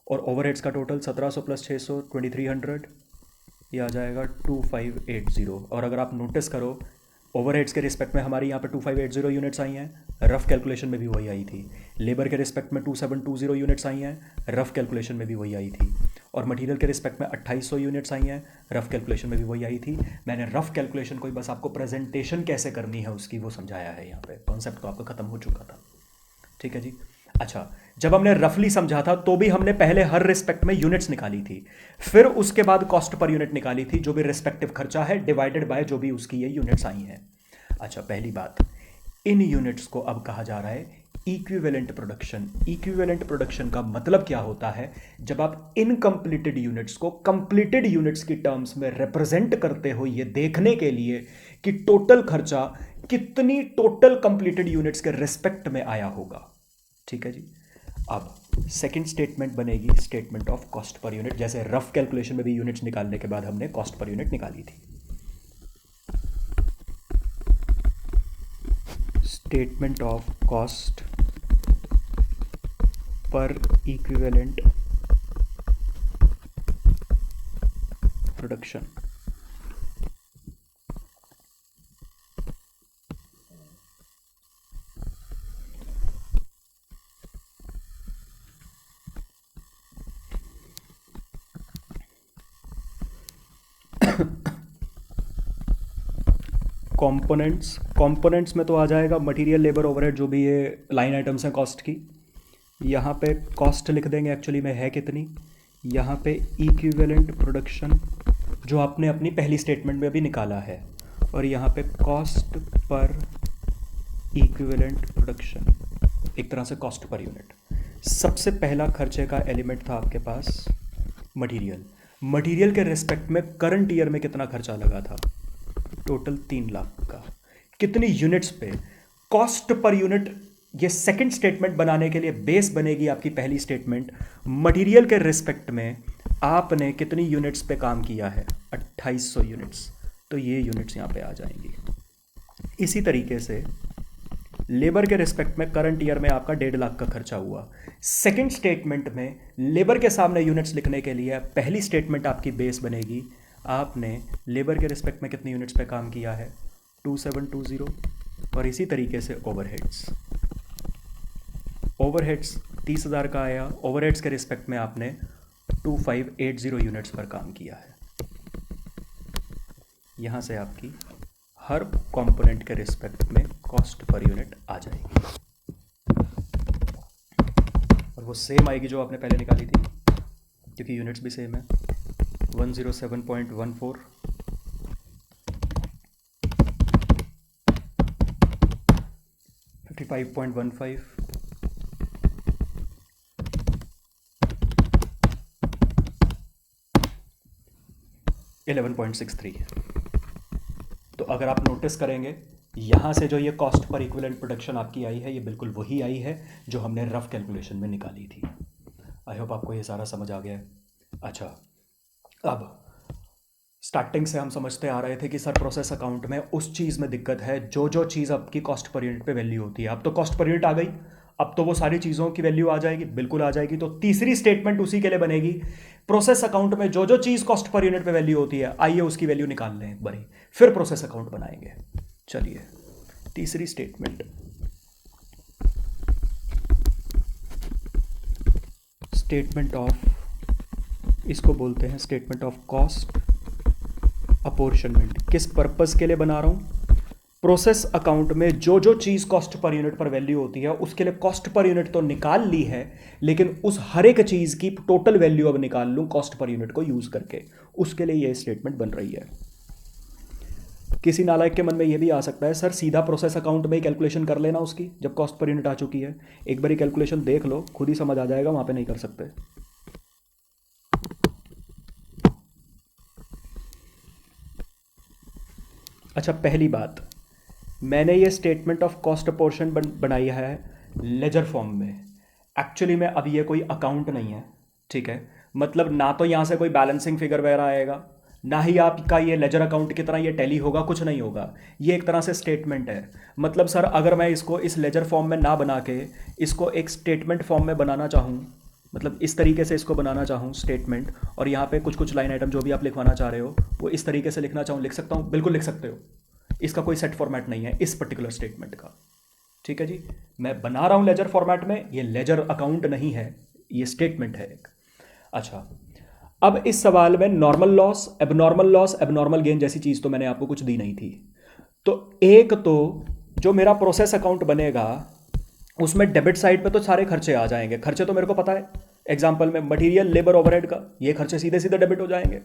A: और ओवरहेड्स का टोटल 1700 प्लस 600 2300, ये आ जाएगा 2580। और अगर आप नोटिस करो, ओवरहेड्स के रिस्पेक्ट में हमारी यहाँ पे 2580 यूनिट्स आई हैं, रफ कैलकुलेशन में भी वही आई थी। लेबर के रिस्पेक्ट में 2720 यूनिट्स आई हैं, रफ कैलकुलेशन में भी वही आई थी। और मटेरियल के रिस्पेक्ट में 2800 यूनिट्स आई हैं, रफ कैलकुलेशन में भी वही आई थी। मैंने रफ कैलकुलेशन को ही बस आपको प्रेजेंटेशन कैसे करनी है उसकी वो समझाया है, यहाँ पे कॉन्सेप्ट तो आपका खत्म हो चुका था। ठीक है जी। अच्छा, जब हमने रफली समझा था तो भी हमने पहले हर रिस्पेक्ट में यूनिट्स निकाली थी, फिर उसके बाद कॉस्ट पर यूनिट निकाली थी, जो भी रिस्पेक्टिव खर्चा है डिवाइडेड बाय जो भी उसकी ये यूनिट्स आई हैं। अच्छा, पहली बात, इन यूनिट्स को अब कहा जा रहा है इक्विवेलेंट प्रोडक्शन। इक्विवेलेंट प्रोडक्शन का मतलब क्या होता है, जब आप इनकम्प्लीटेड यूनिट्स को कंप्लीटेड यूनिट्स की टर्म्स में रिप्रेजेंट करते हो, ये देखने के लिए कि टोटल खर्चा कितनी टोटल कंप्लीटेड यूनिट्स के रिस्पेक्ट में आया होगा। ठीक है जी। अब सेकंड स्टेटमेंट बनेगी statement of cost per unit, जैसे रफ कैलकुलेशन में भी यूनिट्स निकालने के बाद हमने कॉस्ट पर यूनिट निकाली थी। स्टेटमेंट ऑफ कॉस्ट पर इक्विवेलेंट प्रोडक्शन। कंपोनेंट्स में तो आ जाएगा मटेरियल, लेबर, ओवरहेड, जो भी ये लाइन आइटम्स हैं कॉस्ट की। यहाँ पे कॉस्ट लिख देंगे एक्चुअली में है कितनी, यहाँ पे इक्विवेलेंट प्रोडक्शन जो आपने अपनी पहली स्टेटमेंट में भी निकाला है, और यहाँ पे कॉस्ट पर इक्विवेलेंट प्रोडक्शन, एक तरह से कॉस्ट पर यूनिट। सबसे पहला खर्चे का एलिमेंट था आपके पास मटेरियल। मटेरियल के रिस्पेक्ट में करंट ईयर में कितना खर्चा लगा था, टोटल 3 लाख का। कितनी यूनिट्स पे, कॉस्ट पर यूनिट ये सेकंड स्टेटमेंट बनाने के लिए बेस बनेगी आपकी पहली स्टेटमेंट। मटेरियल के रिस्पेक्ट में आपने कितनी यूनिट्स पे काम किया है, 2800 यूनिट्स, तो ये यूनिट्स यहाँ पे आ जाएंगी। इसी तरीके से लेबर के रिस्पेक्ट में करंट ईयर में आपका 1.5 लाख का खर्चा हुआ। सेकंड स्टेटमेंट में लेबर के सामने यूनिट्स लिखने के लिए पहली स्टेटमेंट आपकी बेस बनेगी, आपने लेबर के रिस्पेक्ट में कितनी यूनिट्स पे काम किया है, 2720। और इसी तरीके से ओवरहेड्स 30,000 का आया, ओवरहेड्स के रिस्पेक्ट में आपने 2580 यूनिट्स पर काम किया है। यहाँ से आपकी हर कंपोनेंट के रिस्पेक्ट में कॉस्ट पर यूनिट आ जाएगी, और वो सेम आएगी जो आपने पहले निकाली थी, क्योंकि यूनिट्स भी सेम है। 107.14, 55.15, 11.63। तो अगर आप नोटिस करेंगे यहाँ से जो ये कॉस्ट पर इक्विवेलेंट प्रोडक्शन आपकी आई है, ये बिल्कुल वही आई है जो हमने रफ कैलकुलेशन में निकाली थी। आई होप आपको ये सारा समझ आ गया है। अच्छा, अब स्टार्टिंग से हम समझते आ रहे थे कि सर प्रोसेस अकाउंट में उस चीज़ में दिक्कत है जो चीज़ आपकी कॉस्ट पर यूनिट पे वैल्यू होती है। अब तो कॉस्ट पर यूनिट आ गई, अब तो वो सारी चीज़ों की वैल्यू आ जाएगी, बिल्कुल आ जाएगी। तो तीसरी स्टेटमेंट उसी के लिए बनेगी, प्रोसेस अकाउंट में जो चीज़ कॉस्ट पर यूनिट पे वैल्यू होती है, आइए उसकी वैल्यू निकाल लें एक बारी, फिर प्रोसेस अकाउंट बनाएंगे। चलिए, तीसरी स्टेटमेंट, स्टेटमेंट ऑफ, इसको बोलते हैं स्टेटमेंट ऑफ कॉस्ट अपॉर्शनमेंट। किस पर्पस के लिए बना रहा हूं, प्रोसेस अकाउंट में जो चीज़ कॉस्ट पर यूनिट पर वैल्यू होती है उसके लिए कॉस्ट पर यूनिट तो निकाल ली है, लेकिन उस हर एक चीज़ की टोटल वैल्यू अब निकाल लूँ कॉस्ट पर यूनिट को यूज़ करके, उसके लिए ये स्टेटमेंट बन रही है। किसी नालायक के मन में ये भी आ सकता है सर सीधा प्रोसेस अकाउंट में ही कैलकुलेशन कर लेना उसकी, जब कॉस्ट पर यूनिट आ चुकी है। एक बारी कैलकुलेशन देख लो, खुद ही समझ आ जाएगा, वहाँ पे नहीं कर सकते। अच्छा, पहली बात, मैंने ये स्टेटमेंट ऑफ कॉस्ट पोर्शन बनाई है लेजर फॉर्म में। एक्चुअली में अब ये कोई अकाउंट नहीं है, ठीक है। मतलब ना तो यहाँ से कोई बैलेंसिंग फिगर वगैरह आएगा, ना ही आपका ये लेजर अकाउंट की तरह ये टैली होगा, कुछ नहीं होगा। ये एक तरह से स्टेटमेंट है। मतलब सर अगर मैं इसको इस लेजर फॉर्म में ना बना के इसको एक स्टेटमेंट फॉर्म में बनाना चाहूँ, मतलब इस तरीके से इसको बनाना चाहूँ स्टेटमेंट, और यहाँ पे कुछ लाइन आइटम जो भी आप लिखवाना चाह रहे हो वो इस तरीके से लिखना चाहूँ, लिख सकता हूँ, बिल्कुल लिख सकते हो। इसका कोई सेट फॉर्मेट नहीं है इस पर्टिकुलर स्टेटमेंट का, ठीक है जी। मैं बना रहा हूँ लेजर फॉर्मेट में, ये लेजर अकाउंट नहीं है, ये स्टेटमेंट है एक। अच्छा, अब इस सवाल में नॉर्मल लॉस, एबनॉर्मल गेन जैसी चीज़ तो मैंने आपको कुछ दी नहीं थी। तो एक तो जो मेरा प्रोसेस अकाउंट बनेगा उसमें डेबिट साइड पे तो सारे खर्चे आ जाएंगे। खर्चे तो मेरे को पता है, एग्जांपल में मटेरियल, लेबर, ओवरहेड का, ये खर्चे सीधे सीधे डेबिट हो जाएंगे।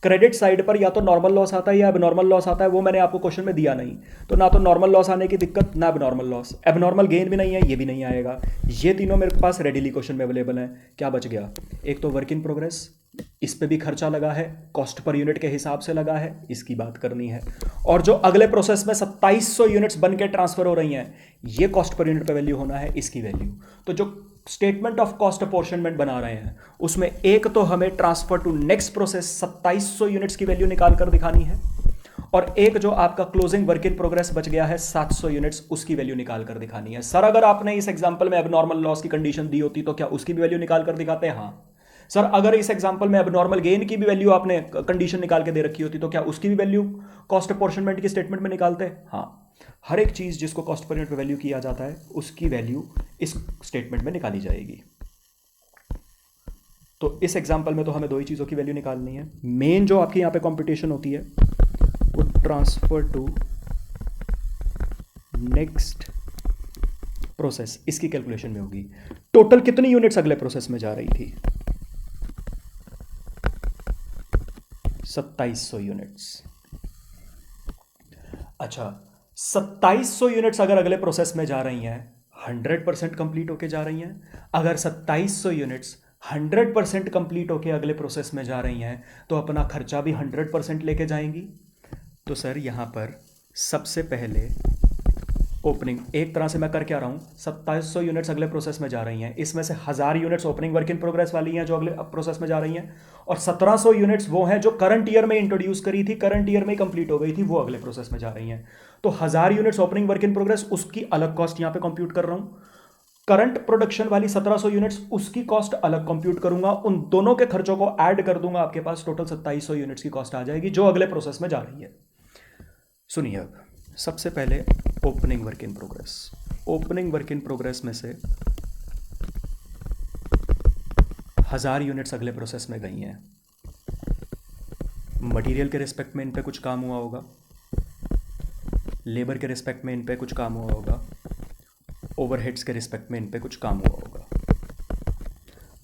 A: क्रेडिट साइड पर या तो नॉर्मल लॉस आता है या एबनॉर्मल लॉस आता है, वो मैंने आपको क्वेश्चन में दिया नहीं। तो ना तो नॉर्मल लॉस आने की दिक्कत, ना एबनॉर्मल लॉस, एबनॉर्मल गेन भी नहीं है, ये भी नहीं आएगा। ये तीनों मेरे पास रेडीली क्वेश्चन में अवेलेबल है। क्या बच गया, एक तो वर्क इन प्रोग्रेस, इस पे भी खर्चा लगा है, कॉस्ट पर यूनिट के हिसाब से लगा है, इसकी बात करनी है। और जो अगले प्रोसेस में 2700 यूनिट्स बन के ट्रांसफर हो रही हैं, ये कॉस्ट पर यूनिट पे वैल्यू होना है, इसकी वैल्यू। तो जो स्टेटमेंट ऑफ कॉस्ट अपॉर्शनमेंट बना रहे हैं उसमें एक तो हमें transfer to next process 2700 units की वैल्यू निकाल कर दिखानी है, और एक जो आपका क्लोजिंग वर्क इन प्रोग्रेस बच गया है 700 यूनिट्स, उसकी वैल्यू निकाल कर दिखानी है। सर अगर आपने इस एग्जांपल में एबनॉर्मल लॉस की कंडीशन दी होती तो क्या उसकी भी वैल्यू निकाल कर दिखाते हैं? हाँ। सर अगर इस एग्जांपल में एबनॉर्मल गेन की भी वैल्यू आपने कंडीशन निकाल के दे रखी होती तो क्या उसकी भी वैल्यू कॉस्ट अपॉर्शनमेंट की स्टेटमेंट में निकालते हैं? हाँ। हर एक चीज जिसको कॉस्ट पर यूनिट पे वैल्यू किया जाता है उसकी वैल्यू इस स्टेटमेंट में निकाली जाएगी। तो इस एग्जांपल में तो हमें दो ही चीज़ों की वैल्यू निकालनी है। मेन जो आपकी यहाँ पे कंपटीशन होती है वो ट्रांसफर टू नेक्स्ट प्रोसेस, इसकी कैलकुलेशन में होगी। टोटल कितनी यूनिट्स अगले प्रोसेस में जा रही थी? 2700 यूनिट्स। अच्छा, 2700 यूनिट्स अगर अगले प्रोसेस में जा रही हैं, 100% कंप्लीट होके जा रही हैं। अगर 2700 यूनिट्स 100% कंप्लीट होके अगले प्रोसेस में जा रही हैं तो अपना खर्चा भी 100% लेके जाएंगी। तो सर यहां पर सबसे पहले ओपनिंग एक तरह से मैं कर क्या रहा हूँ, 2700 यूनिट्स अगले प्रोसेस में जा रही हैं, इसमें से 1000 units opening work in progress वाली हैं जो अगले प्रोसेस में जा रही हैं, और 1700 यूनिट्स वो हैं जो करंट ईयर में इंट्रोड्यूस करी थी, करंट ईयर में कंप्लीट हो गई थी, वो अगले प्रोसेस में जा रही हैं। तो 1000 units opening work in progress, उसकी अलग कॉस्ट यहाँ पे कंप्यूट कर रहा हूँ। करंट प्रोडक्शन वाली 1700 यूनिट्स, उसकी कॉस्ट अलग कंप्यूट करूंगा, उन दोनों के खर्चों को ऐड कर दूंगा, आपके पास टोटल 2700 यूनिट्स की कॉस्ट आ जाएगी जो अगले प्रोसेस में जा रही है। सुनिए, अब सबसे पहले opening work in progress. Opening work in progress में से 1000 यूनिट्स अगले प्रोसेस में गई हैं। मटेरियल के रिस्पेक्ट में इन पे कुछ काम हुआ होगा, लेबर के रिस्पेक्ट में इन पे कुछ काम हुआ होगा, ओवरहेड्स के रिस्पेक्ट में इन पे कुछ काम हुआ होगा।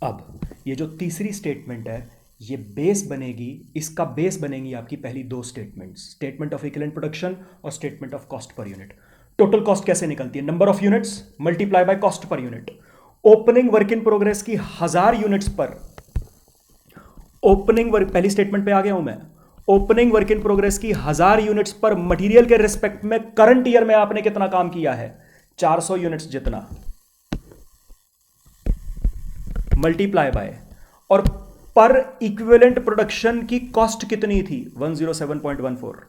A: अब ये जो तीसरी स्टेटमेंट है, ये बेस बनेगी, इसका बेस बनेगी आपकी पहली दो statements, statement of equivalent production और statement of cost per unit. Total cost कैसे निकलती है, number of units multiply by cost per unit. Opening work in progress की 1000 यूनिट्स पर, ओपनिंग वर्क, पहली स्टेटमेंट पे आ गया हूं मैं, ओपनिंग वर्क इन प्रोग्रेस की 1000 यूनिट्स पर मटेरियल के रिस्पेक्ट में करंट ईयर में आपने कितना काम किया है, 400 यूनिट्स जितना, मल्टीप्लाई बाय, और पर इक्विवेलेंट प्रोडक्शन की कॉस्ट कितनी थी, 107.14।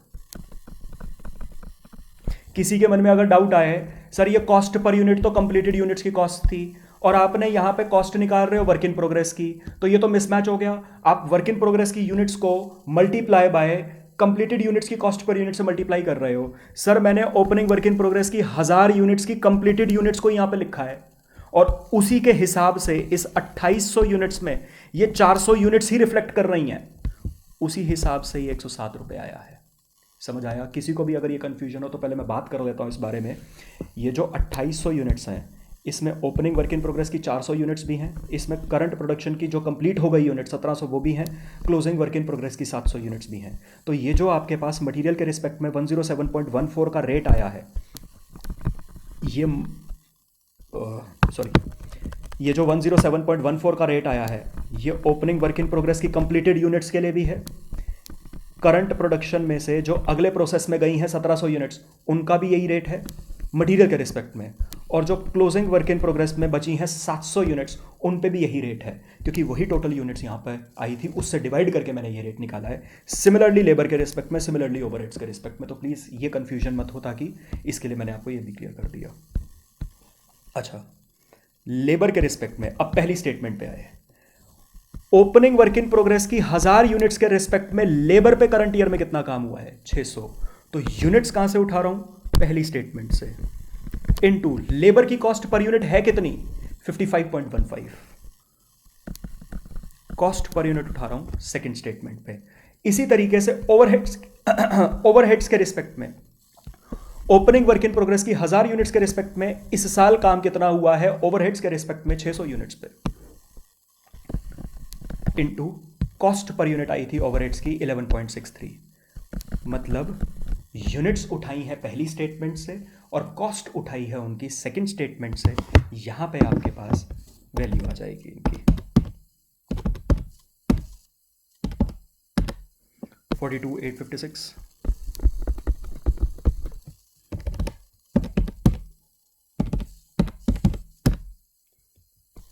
A: किसी के मन में अगर डाउट आए, सर ये कॉस्ट पर यूनिट तो कंप्लीटेड यूनिट्स की कॉस्ट थी और आपने यहां पे कॉस्ट निकाल रहे हो वर्क इन प्रोग्रेस की, तो ये तो मिसमैच हो गया। आप वर्क इन प्रोग्रेस की यूनिट्स को मल्टीप्लाई बाय कंप्लीटेड यूनिट्स की कॉस्ट पर यूनिट से मल्टीप्लाई कर रहे हो। सर मैंने ओपनिंग वर्क इन प्रोग्रेस की 1000 यूनिट्स की कंप्लीटेड यूनिट्स को यहां पे लिखा है और उसी के हिसाब से इस 2800 यूनिट्स में ये 400 यूनिट्स ही रिफ्लेक्ट कर रही हैं, उसी हिसाब से ये 107 रुपये आया है। समझ आया? किसी को भी अगर ये कंफ्यूजन हो तो पहले मैं बात कर लेता हूँ इस बारे में। ये जो 2800 यूनिट्स हैं, इसमें ओपनिंग वर्क इन प्रोग्रेस की 400 यूनिट्स भी हैं, इसमें करंट प्रोडक्शन की जो कंप्लीट हो गई यूनिट 1700 वो भी हैं, क्लोजिंग वर्क इन प्रोग्रेस की 700 यूनिट्स भी हैं। तो ये जो आपके पास मटेरियल के रिस्पेक्ट में 107.14 का रेट आया है, ये ये जो 107.14 का रेट आया है, ये ओपनिंग वर्क इन प्रोग्रेस की कंप्लीटेड यूनिट्स के लिए भी है, करंट प्रोडक्शन में से जो अगले प्रोसेस में गई हैं 1700 यूनिट्स, उनका भी यही रेट है मटेरियल के रिस्पेक्ट में, और जो क्लोजिंग वर्क इन प्रोग्रेस में बची हैं 700 यूनिट्स, उन पे भी यही रेट है, क्योंकि वही टोटल यूनिट्स यहाँ पर आई थी, उससे डिवाइड करके मैंने ये रेट निकाला है। सिमिलरली लेबर के रिस्पेक्ट में, सिमिलरली ओवरहेड्स के रिस्पेक्ट में। तो प्लीज़ ये कन्फ्यूजन मत हो, ताकि इसके लिए मैंने आपको ये भी क्लियर कर दिया। अच्छा, लेबर के रिस्पेक्ट में अब पहली स्टेटमेंट पे आए। ओपनिंग वर्क इन प्रोग्रेस की 1000 यूनिट्स के रिस्पेक्ट में लेबर पे करंट ईयर में कितना काम हुआ है, 600। तो यूनिट्स कहां से उठा रहा हूं, पहली स्टेटमेंट से, इनटू लेबर की कॉस्ट पर यूनिट है कितनी, 55.15। कॉस्ट पर यूनिट उठा रहा हूं सेकंड स्टेटमेंट पे। इसी तरीके से ओवरहेड्स के रिस्पेक्ट में, ओपनिंग वर्क इन प्रोग्रेस की 1000 यूनिट्स के रिस्पेक्ट में इस साल काम कितना हुआ है ओवरहेड्स के रिस्पेक्ट में, 600 यूनिट्स पे, इनटू कॉस्ट पर यूनिट आई थी ओवरहेड्स की 11.63। मतलब यूनिट्स उठाई है पहली स्टेटमेंट से और कॉस्ट उठाई है उनकी सेकंड स्टेटमेंट से। यहां पे आपके पास वैल्यू आ जाएगी इनकी 42,856,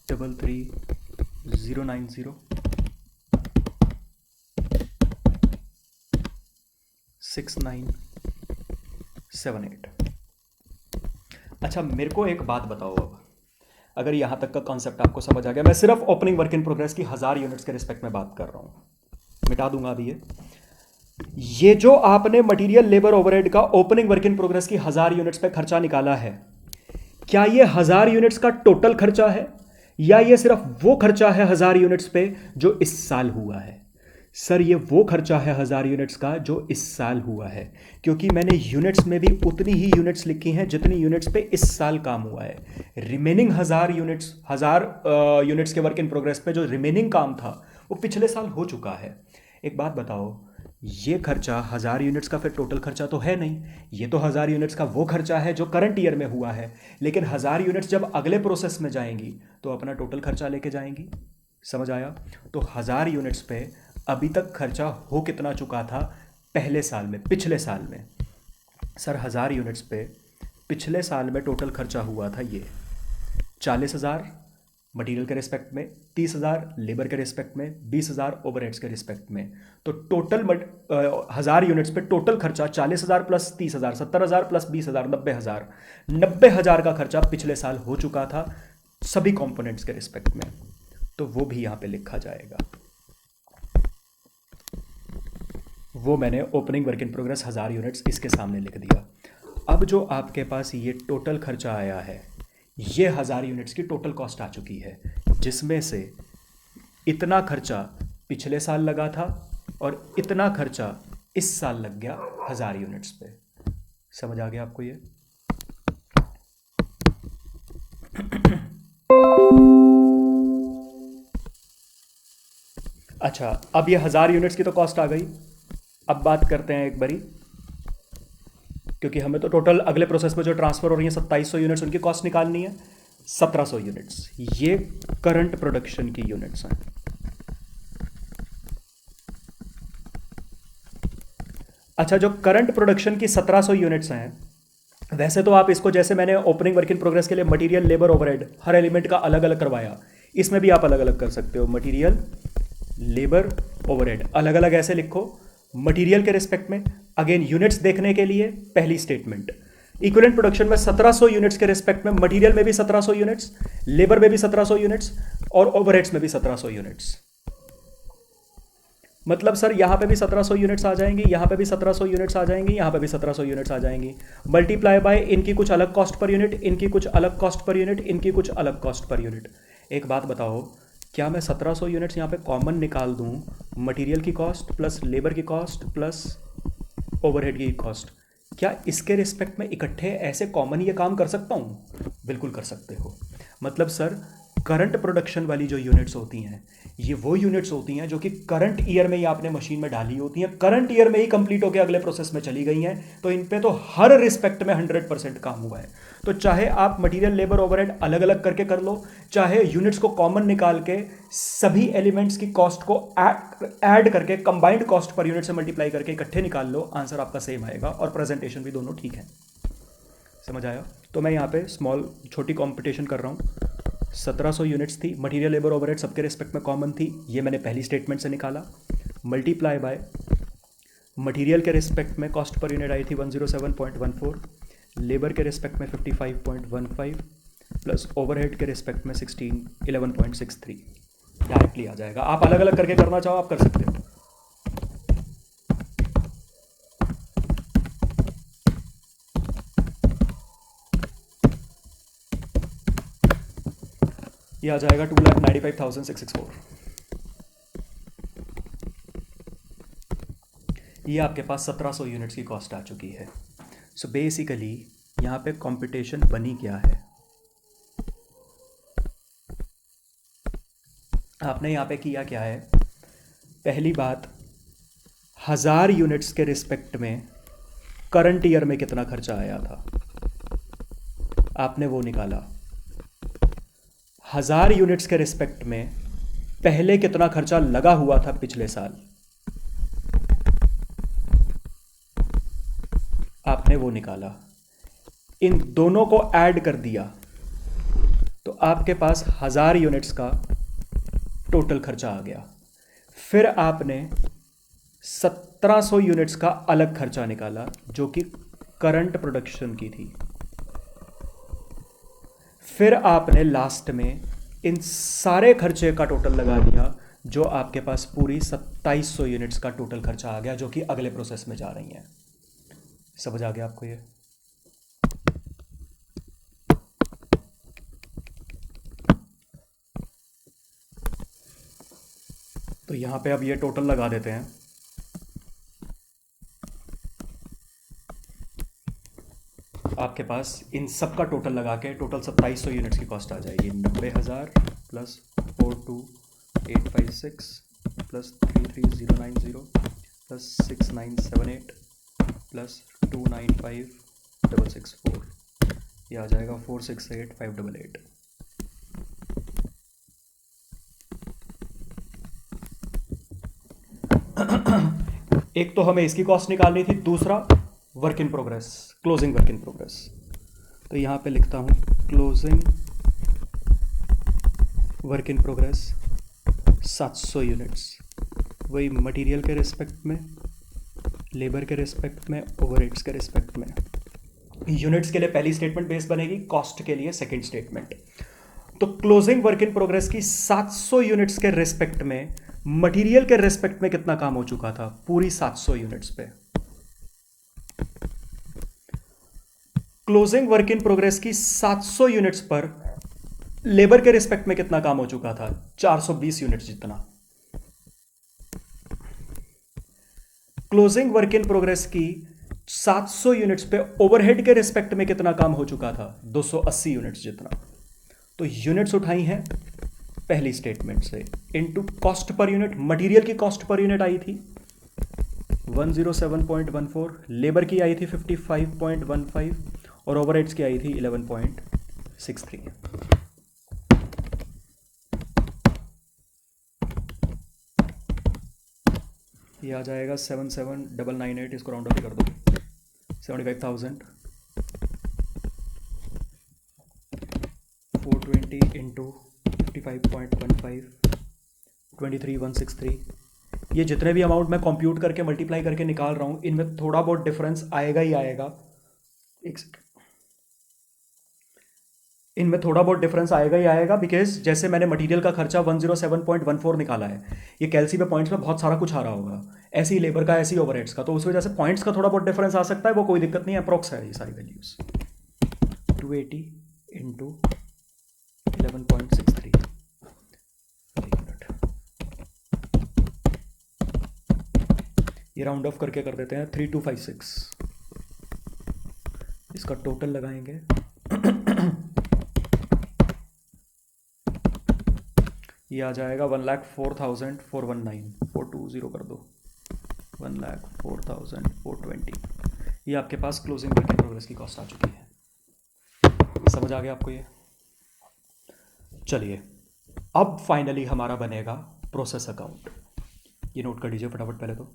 A: डबल 3090, 6978। अच्छा, मेरे को एक बात बताओ, अब अगर यहां तक का कॉन्सेप्ट आपको समझ आ गया, मैं सिर्फ ओपनिंग वर्क इन प्रोग्रेस की 1000 यूनिट्स के रिस्पेक्ट में बात कर रहा हूं, मिटा दूंगा अभी ये जो आपने मटेरियल लेबर ओवरहेड का ओपनिंग वर्क इन प्रोग्रेस की 1000 यूनिट्स पे खर्चा निकाला है, क्या ये 1000 यूनिट्स का टोटल खर्चा है या ये सिर्फ वो खर्चा है 1000 यूनिट्स पे जो इस साल हुआ है? सर ये वो खर्चा है 1000 यूनिट्स का जो इस साल हुआ है, क्योंकि मैंने यूनिट्स में भी उतनी ही यूनिट्स लिखी हैं जितनी यूनिट्स पे इस साल काम हुआ है। रिमेनिंग 1000 यूनिट्स के वर्क इन प्रोग्रेस पे जो रिमेनिंग काम था वो पिछले साल हो चुका है। एक बात बताओ, ये खर्चा 1000 यूनिट्स का फिर टोटल खर्चा तो है नहीं, ये तो 1000 यूनिट्स का वो खर्चा है जो करंट ईयर में हुआ है, लेकिन 1000 यूनिट्स जब अगले प्रोसेस में जाएंगी तो अपना टोटल खर्चा लेके जाएंगी। समझ आया? तो 1000 यूनिट्स पे अभी तक खर्चा हो कितना चुका था पहले साल में, पिछले साल में? सर 1000 यूनिट्स पे पिछले साल में टोटल खर्चा हुआ था ये 40,000 मटेरियल के रिस्पेक्ट में, 30,000 लेबर के रिस्पेक्ट में, 20,000 ओवरहेड्स के रिस्पेक्ट में। तो टोटल 1,000 यूनिट्स पे टोटल खर्चा 40,000 प्लस 30,000 70,000 प्लस 20,000 90,000। 90,000 का खर्चा पिछले साल हो चुका था सभी कंपोनेंट्स के रिस्पेक्ट में, तो वो भी यहां पे लिखा जाएगा। वो मैंने opening work in progress 1,000 units इसके सामने लिख दिया। अब जो आपके पास ये टोटल खर्चा आया है, ये 1,000 यूनिट्स की टोटल कॉस्ट आ चुकी है, जिसमें से इतना खर्चा पिछले साल लगा था और इतना खर्चा इस साल लग गया 1,000 यूनिट्स पे। समझ आ गया आपको ये? अच्छा, अब ये 1,000 यूनिट्स की तो कॉस्ट आ गई। अब बात करते हैं एक बारी, क्योंकि हमें तो टोटल अगले प्रोसेस में जो ट्रांसफर हो रही है 2,700 यूनिट्स, उनकी कॉस्ट निकालनी है। 1,700 यूनिट्स ये करंट प्रोडक्शन की यूनिट्स हैं। अच्छा, जो करंट प्रोडक्शन की 1,700 यूनिट्स हैं, वैसे तो आप इसको, जैसे मैंने ओपनिंग वर्क इन प्रोग्रेस के लिए मटेरियल लेबर ओवरहेड हर एलिमेंट का अलग अलग करवाया, इसमें भी आप अलग अलग कर सकते हो। मटेरियल लेबर ओवरहेड अलग अलग ऐसे लिखो। मटेरियल के रिस्पेक्ट में अगेन यूनिट्स देखने के लिए पहली स्टेटमेंट, इक्विवेलेंट प्रोडक्शन में 1,700 यूनिट्स के रिस्पेक्ट में मटेरियल में भी 1,700 यूनिट्स, लेबर में भी 1,700 यूनिट्स और ओवरहेड्स में भी 1,700 यूनिट्स। मतलब सर यहां पे भी 1,700 यूनिट्स आ जाएंगी, यहां पे भी 1,700 यूनिट्स आ जाएंगी, यहां पे भी 1,700 यूनिट्स आ जाएंगी। मल्टीप्लाई बाय इनकी कुछ अलग कॉस्ट पर यूनिट, इनकी कुछ अलग कॉस्ट पर यूनिट, इनकी कुछ अलग कॉस्ट पर यूनिट। एक बात बताओ, क्या मैं 1,700 यूनिट्स यहाँ पे कॉमन निकाल दूँ, मटेरियल की कॉस्ट प्लस लेबर की कॉस्ट प्लस ओवरहेड की कॉस्ट, क्या इसके रिस्पेक्ट में इकट्ठे ऐसे कॉमन ये काम कर सकता हूँ? बिल्कुल कर सकते हो। मतलब सर करंट प्रोडक्शन वाली जो यूनिट्स होती हैं, ये वो यूनिट्स होती हैं जो कि करंट ईयर में ही आपने मशीन में डाली होती हैं, करंट ईयर में ही कंप्लीट होकर अगले प्रोसेस में चली गई हैं, तो इन पे तो हर रिस्पेक्ट में 100% काम हुआ है। तो चाहे आप मटेरियल लेबर ओवरहेड अलग अलग करके कर लो, चाहे यूनिट्स को कॉमन निकाल के सभी एलिमेंट्स की कॉस्ट को ऐड करके कंबाइंड कॉस्ट पर यूनिट से मल्टीप्लाई करके इकट्ठे निकाल लो, आंसर आपका सेम आएगा और प्रेजेंटेशन भी दोनों ठीक है। समझ आया? तो मैं यहाँ पे छोटी कॉम्पिटिशन कर रहा हूँ। 1,700 यूनिट्स थी, मटेरियल लेबर ओवरहेड सबके रिस्पेक्ट में कॉमन थी, ये मैंने पहली स्टेटमेंट से निकाला। मल्टीप्लाई बाय मटेरियल के रिस्पेक्ट में कॉस्ट पर यूनिट आई थी 107.14, लेबर के रिस्पेक्ट में 55.15 प्लस ओवरहेड के रिस्पेक्ट में 11.63 डायरेक्टली आ जाएगा। आप अलग अलग करके करना चाहो आप कर सकते हो। ये आ जाएगा 2,95,664। ये आपके पास 1,700 यूनिट्स की कॉस्ट आ चुकी है। सो बेसिकली यहाँ पे कंपटीशन बनी क्या है, आपने यहाँ पे किया क्या है? पहली बात, 1,000 यूनिट्स के रिस्पेक्ट में करंट ईयर में कितना खर्चा आया था, आपने वो निकाला। 1,000 यूनिट्स के रिस्पेक्ट में पहले कितना खर्चा लगा हुआ था पिछले साल, आपने वो निकाला। इन दोनों को ऐड कर दिया तो आपके पास 1,000 यूनिट्स का टोटल खर्चा आ गया। फिर आपने 1,700 यूनिट्स का अलग खर्चा निकाला जो कि करंट प्रोडक्शन की थी। फिर आपने लास्ट में इन सारे खर्चे का टोटल लगा दिया, जो आपके पास पूरी 2,700 यूनिट्स का टोटल खर्चा आ गया, जो कि अगले प्रोसेस में जा रही हैं। समझ आ गया आपको ये? तो यहां पे अब ये टोटल लगा देते हैं। आपके पास इन सब का टोटल लगा के टोटल 2,700 यूनिट्स की कॉस्ट आ जाएगी। 90,000 प्लस 42,856 प्लस 33,090 प्लस 6,978 प्लस 2,95,664, ये आ जाएगा 4,68,588। एक तो हमें इसकी कॉस्ट निकालनी थी, दूसरा work in progress, closing work in progress. तो यहाँ पे लिखता हूँ closing work in progress 700 units, वही मटेरियल के रिस्पेक्ट में, लेबर के रिस्पेक्ट में, ओवरहेड्स के रिस्पेक्ट में। यूनिट्स के लिए पहली स्टेटमेंट बेस बनेगी, कॉस्ट के लिए सेकंड स्टेटमेंट। तो क्लोजिंग वर्क इन प्रोग्रेस की 700 यूनिट्स के रिस्पेक्ट में मटेरियल के रिस्पेक्ट में कितना काम हो चुका था पूरी 700 यूनिट्स पे। क्लोजिंग वर्क इन प्रोग्रेस की 700 यूनिट्स पर लेबर के रिस्पेक्ट में कितना काम हो चुका था, 420 यूनिट्स जितना। क्लोजिंग वर्क इन प्रोग्रेस की 700 यूनिट्स पे ओवरहेड के रिस्पेक्ट में कितना काम हो चुका था, 280 यूनिट्स जितना। तो यूनिट्स उठाई हैं पहली स्टेटमेंट से, into cost per unit. Material की कॉस्ट पर यूनिट आई थी 107.14, लेबर की आई थी 55.15 और ओवरहेड्स की आई थी 11.63। ये आ जाएगा 77998, इसको राउंड ऑफ कर दो, 75,000 420 इंटू 55.15 23,163। ये जितने भी अमाउंट मैं कंप्यूट करके मल्टीप्लाई करके निकाल रहा हूँ, इनमें थोड़ा बहुत डिफरेंस आएगा ही आएगा। एक सेकेंड, इनमें थोड़ा बहुत डिफरेंस आएगा ही आएगा, बिकॉज जैसे मैंने मटेरियल का खर्चा 107.14 निकाला है, ये कैलसी पे पॉइंट्स में बहुत सारा कुछ आ रहा होगा, ऐसे ही लेबर का, ऐसे ही ओवरहेड्स का, तो उस वजह से पॉइंट्स का थोड़ा बहुत डिफरेंस आ सकता है, वो कोई दिक्कत नहीं है, अप्रोक्स है ये सारी वैल्यूज। 280 इंटू 11.63, ये राउंड ऑफ करके कर देते हैं 3256। इसका टोटल लगाएंगे ये आ जाएगा 1,04,419, 420 कर दो, 1,04,420। ये आपके पास क्लोजिंग वर्क इन प्रोग्रेस की कॉस्ट आ चुकी है। समझ आ गया आपको ये? चलिए, अब फाइनली हमारा बनेगा प्रोसेस अकाउंट। ये नोट कर लीजिए फटाफट पहले तो।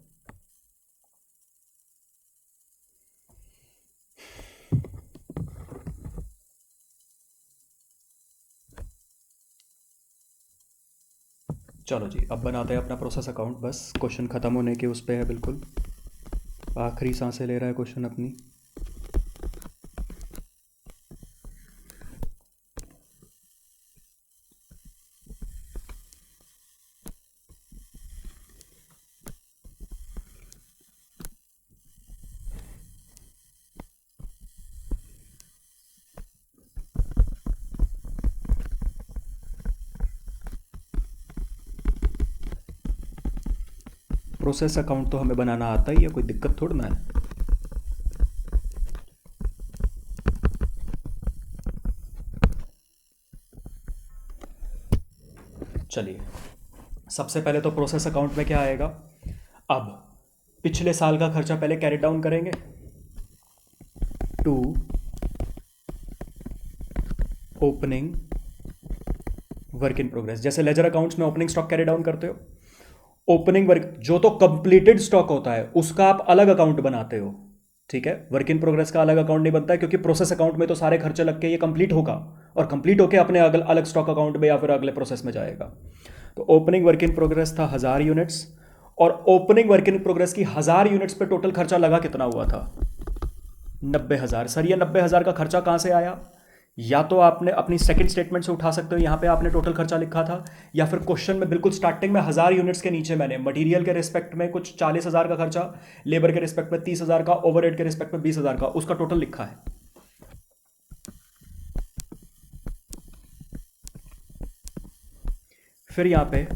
A: चलो जी, अब बनाते हैं अपना प्रोसेस अकाउंट। बस क्वेश्चन ख़त्म होने के उस पे है, बिल्कुल आखिरी सांसें ले रहा है क्वेश्चन अपनी। प्रोसेस अकाउंट तो हमें बनाना आता ही है, कोई दिक्कत थोड़ी ना है। चलिए, सबसे पहले तो प्रोसेस अकाउंट में क्या आएगा, अब पिछले साल का खर्चा पहले कैरी डाउन करेंगे to opening work in progress. जैसे लेजर अकाउंट्स में ओपनिंग स्टॉक कैरी डाउन करते हो, ओपनिंग वर्क जो तो कंप्लीटेड स्टॉक होता है उसका आप अलग अकाउंट बनाते हो, ठीक है। वर्क इन प्रोग्रेस का अलग अकाउंट नहीं बनता है, क्योंकि प्रोसेस अकाउंट में तो सारे खर्चे लग के ये कंप्लीट होगा और कंप्लीट होके अपने अलग स्टॉक अकाउंट में या फिर अगले प्रोसेस में जाएगा। तो ओपनिंग वर्क इन प्रोग्रेस था 1000 यूनिट्स, और ओपनिंग वर्क इन प्रोग्रेस की 1000 यूनिट्स पे टोटल खर्चा लगा कितना हुआ था, 90,000। सर ये 90,000 का खर्चा कहां से आया? या तो आपने अपनी सेकंड स्टेटमेंट से उठा सकते हो, यहां पे आपने टोटल खर्चा लिखा था, या फिर क्वेश्चन में बिल्कुल स्टार्टिंग में 1000 यूनिट्स के नीचे मैंने मटेरियल के रिस्पेक्ट में कुछ 40,000 का खर्चा, लेबर के रिस्पेक्ट में 30,000 का, ओवरहेड के रिस्पेक्ट में 20,000 का, उसका टोटल लिखा है। फिर यहां पे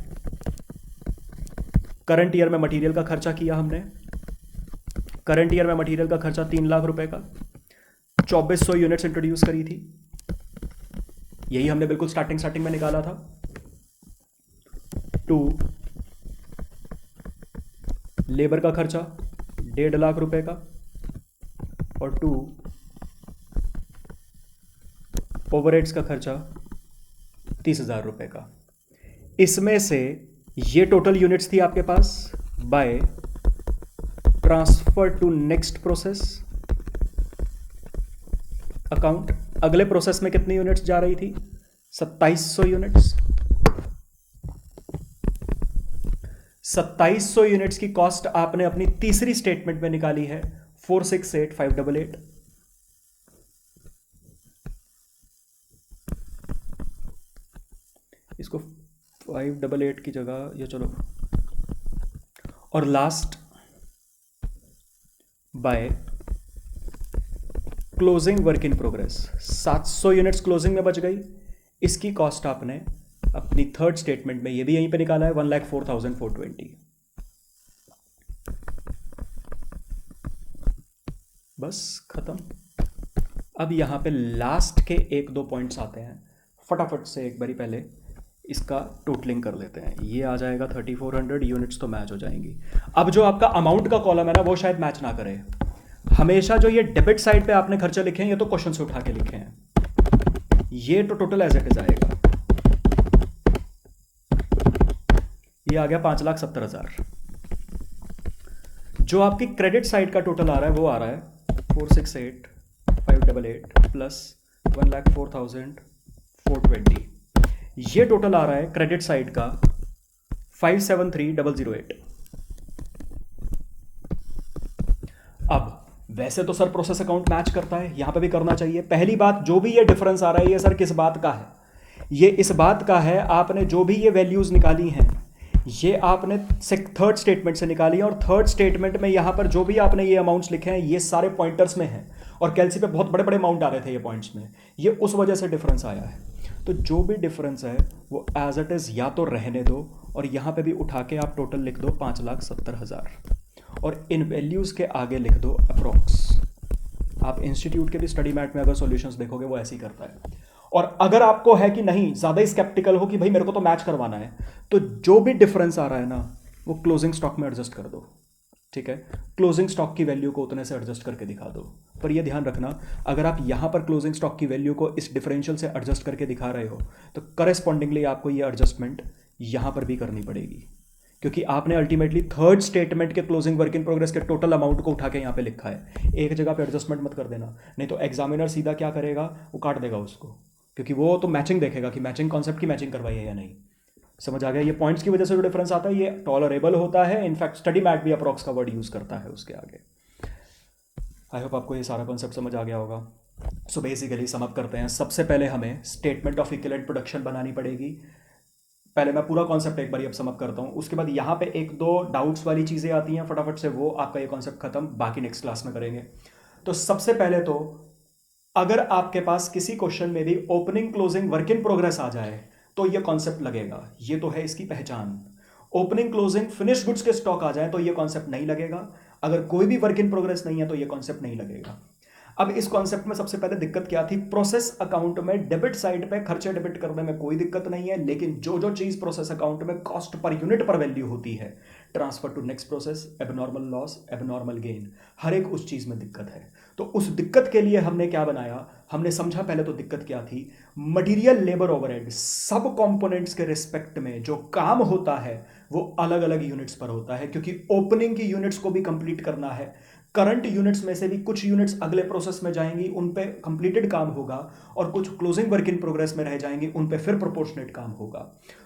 A: करंट ईयर में मटेरियल का खर्चा किया हमने। करंट ईयर में मटेरियल का खर्चा 3 लाख रुपए का, 2400 यूनिट्स इंट्रोड्यूस करी थी, यही हमने बिल्कुल स्टार्टिंग में निकाला था। टू लेबर का खर्चा 1.5 लाख रुपए का, और टू ओवरहेड्स का खर्चा 30,000 रुपए का। इसमें से ये टोटल यूनिट्स थी आपके पास by transfer to next process account, अगले प्रोसेस में कितनी यूनिट्स जा रही थी? 2700 यूनिट्स। 2700 यूनिट्स की कॉस्ट आपने अपनी तीसरी स्टेटमेंट में निकाली है 468588। इसको 588 की जगह ये चलो, और last bye closing work in progress 700 units closing में बच गई। इसकी कॉस्ट आपने अपनी थर्ड स्टेटमेंट में ये भी यहीं पे निकाला है 1,04,420। बस खत्म। अब यहां पे लास्ट के एक दो पॉइंट्स आते हैं, फटाफट से एक बारी पहले इसका टोटलिंग कर लेते हैं। ये आ जाएगा 3400 यूनिट्स तो मैच हो जाएंगी। अब जो आपका अमाउंट का कॉलम है ना वो शायद मैच ना करे। हमेशा जो ये डेबिट साइड पे आपने खर्चे लिखे हैं ये तो क्वेश्चन से उठा के लिखे हैं, ये तो टोटल एज इट इज आएगा। ये आ गया 5,70,000। जो आपकी क्रेडिट साइड का टोटल आ रहा है वो आ रहा है 468,588 प्लस 1,04,420। ये टोटल आ रहा है क्रेडिट साइड का 573,008। अब वैसे तो सर प्रोसेस अकाउंट मैच करता है, यहां पे भी करना चाहिए। पहली बात, जो भी ये डिफरेंस आ रहा है ये सर किस बात का है? ये इस बात का है, आपने जो भी ये वैल्यूज निकाली हैं ये आपने थर्ड स्टेटमेंट से निकाली है, और थर्ड स्टेटमेंट में यहां पर जो भी आपने ये अमाउंट्स लिखे हैं ये सारे पॉइंटर्स में हैं, और कैलसी पे बहुत बड़े बड़े अमाउंट आ रहे थे ये पॉइंट्स में, ये उस वजह से डिफरेंस आया है। तो जो भी डिफरेंस है वो एज इट इज या तो रहने दो, और यहां पे भी उठा के आप टोटल लिख दो 5,70,000, और इन वैल्यूज के आगे लिख दो अप्रोक्स। आप इंस्टीट्यूट के भी स्टडी मैट में अगर सॉल्यूशंस देखोगे वो ऐसे ही करता है। और अगर आपको है कि नहीं, ज़्यादा ही स्केप्टिकल हो कि भाई मेरे को तो मैच करवाना है, तो जो भी डिफरेंस आ रहा है ना वो क्लोजिंग स्टॉक में एडजस्ट कर दो, ठीक है? क्लोजिंग स्टॉक की वैल्यू को उतने से एडजस्ट करके दिखा दो। पर ये ध्यान रखना, अगर आप यहाँ पर क्लोजिंग स्टॉक की वैल्यू को इस डिफरेंशियल से एडजस्ट करके दिखा रहे हो तो करेस्पॉन्डिंगली आपको ये एडजस्टमेंट यहाँ पर भी करनी पड़ेगी, क्योंकि आपने अल्टीमेटली थर्ड स्टेटमेंट के क्लोजिंग वर्क इन प्रोग्रेस के टोटल अमाउंट को उठा के यहाँ पे लिखा है। एक जगह पे एडजस्टमेंट मत कर देना, नहीं तो एग्जामिनर सीधा क्या करेगा, वो काट देगा उसको, क्योंकि वो तो मैचिंग देखेगा कि मैचिंग कॉन्सेप्ट की मैचिंग करवाई है या नहीं। समझ आ गया? ये पॉइंट्स की वजह से जो डिफरेंस आता है ये टॉलरेबल होता है। इनफैक्ट स्टडी मैट भी अप्रॉक्स का वर्ड यूज करता है उसके आगे। आई होप आपको ये सारा कॉन्सेप्ट समझ आ गया होगा। सो बेसिकली सम अप करते हैं। सबसे पहले हमें स्टेटमेंट ऑफ इक्विवेलेंट प्रोडक्शन बनानी पड़ेगी। पहले मैं पूरा कॉन्सेप्ट एक बार अब समअप करता हूँ, उसके बाद यहाँ पे एक दो डाउट्स वाली चीज़ें आती हैं, फटाफट से वो आपका ये कॉन्सेप्ट खत्म, बाकी नेक्स्ट क्लास में करेंगे। तो सबसे पहले तो अगर आपके पास किसी क्वेश्चन में भी opening closing work in progress आ जाए तो ये कॉन्सेप्ट लगेगा, ये तो है इसकी पहचान। ओपनिंग क्लोजिंग फिनिश गुड्स के स्टॉक आ जाए तो ये कॉन्सेप्ट नहीं लगेगा। अगर कोई भी वर्क इन प्रोग्रेस नहीं है तो ये कॉन्सेप्ट नहीं लगेगा। अब इस कॉन्सेप्ट में सबसे पहले दिक्कत क्या थी? प्रोसेस अकाउंट में डेबिट साइड पे खर्चे डेबिट करने में कोई दिक्कत नहीं है, लेकिन जो जो चीज प्रोसेस अकाउंट में कॉस्ट पर यूनिट पर वैल्यू होती है, transfer to next process, abnormal loss, abnormal gain, हर एक उस चीज में दिक्कत है। तो उस दिक्कत के लिए हमने क्या बनाया? हमने समझा पहले तो दिक्कत क्या थी। मटीरियल लेबर ओवरहेड सब कंपोनेंट्स के रिस्पेक्ट में जो काम होता है वो अलग अलग यूनिट्स पर होता है, क्योंकि ओपनिंग की यूनिट्स को भी कंप्लीट करना है। करंट यूनिट्स में से भी कुछ यूनिट्स अगले प्रोसेस में जाएंगी, उन पे कंप्लीटेड काम होगा, और कुछ क्लोजिंग वर्क इन प्रोग्रेस में रह जाएंगी, उन पे फिर प्रोपोर्शनेट काम होगा।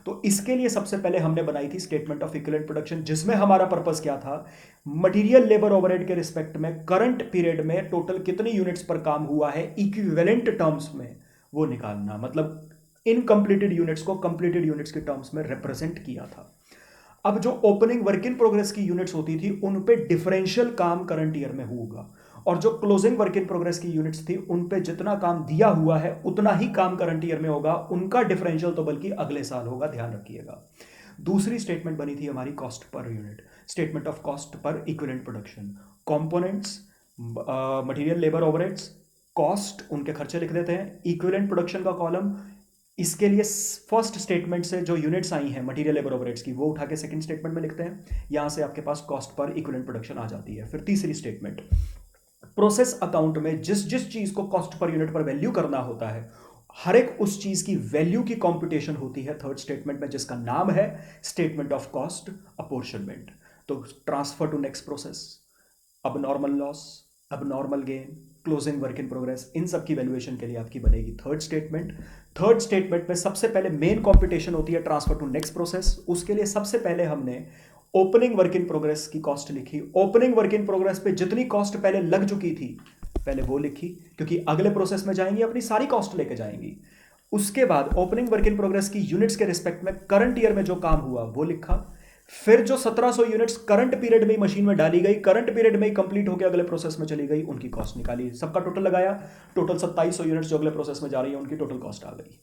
A: तो इसके लिए सबसे पहले हमने बनाई थी स्टेटमेंट ऑफ इक्विवेलेंट प्रोडक्शन, जिसमें हमारा पर्पस क्या था? मटीरियल लेबर ओवरहेड के रिस्पेक्ट में करंट पीरियड में टोटल कितनी यूनिट्स पर काम हुआ है इक्विवेलेंट टर्म्स में वो निकालना, मतलब इनकम्प्लीटेड यूनिट्स को कंप्लीटेड यूनिट्स के टर्म्स में रिप्रेजेंट किया था। अब जो ओपनिंग वर्क इन प्रोग्रेस की यूनिट्स होती थी उन पे डिफरेंशियल काम करंट ईयर में होगा, और जो क्लोजिंग वर्क इन प्रोग्रेस की यूनिट्स थी उन पे जितना काम दिया हुआ है उतना ही काम करंट ईयर में होगा, उनका डिफरेंशियल तो बल्कि अगले साल होगा, ध्यान रखिएगा। दूसरी स्टेटमेंट बनी थी हमारी cost per unit, statement of cost पर equivalent production. Components, material labour overheads, cost, उनके खर्चे लिख देते हैं, इक्विवेलेंट प्रोडक्शन का कॉलम। इसके लिए फर्स्ट स्टेटमेंट से जो यूनिट्स आई हैं मटेरियल लेबर ओवरहेड्स की वो उठा के सेकंड स्टेटमेंट में लिखते हैं, यहां से आपके पास कॉस्ट पर इक्विवेलेंट प्रोडक्शन आ जाती है। फिर तीसरी स्टेटमेंट, प्रोसेस अकाउंट में जिस जिस चीज को कॉस्ट पर यूनिट पर वैल्यू करना होता है हर एक उस चीज की वैल्यू की कंप्यूटेशन होती है थर्ड स्टेटमेंट में, जिसका नाम है स्टेटमेंट ऑफ कॉस्ट अपॉर्शनमेंट। तो ट्रांसफर टू नेक्स्ट प्रोसेस, अब नॉर्मल लॉस, अब normal gain, closing work in progress, इन सब की वैल्यूएशन के लिए आपकी बनेगी थर्ड स्टेटमेंट। थर्ड स्टेटमेंट में सबसे पहले मेन कॉम्पिटिशन होती है ट्रांसफर टू नेक्स्ट प्रोसेस। उसके लिए सबसे पहले हमने ओपनिंग वर्क इन प्रोग्रेस की कॉस्ट लिखी। ओपनिंग वर्क इन प्रोग्रेस पे जितनी कॉस्ट पहले लग चुकी थी पहले वो लिखी, क्योंकि अगले प्रोसेस में जाएंगी अपनी सारी कॉस्ट लेके जाएंगी। उसके बाद ओपनिंग वर्क इन प्रोग्रेस की यूनिट्स के रिस्पेक्ट में करंट ईयर में जो काम हुआ वो लिखा। फिर जो 1700 यूनिट्स करंट पीरियड में ही मशीन में डाली गई, करंट पीरियड में ही कंप्लीट होकर अगले प्रोसेस में चली गई, उनकी कॉस्ट निकाली, सबका टोटल लगाया, टोटल 2700 यूनिट्स जो अगले प्रोसेस में जा रही है उनकी टोटल कॉस्ट आ गई।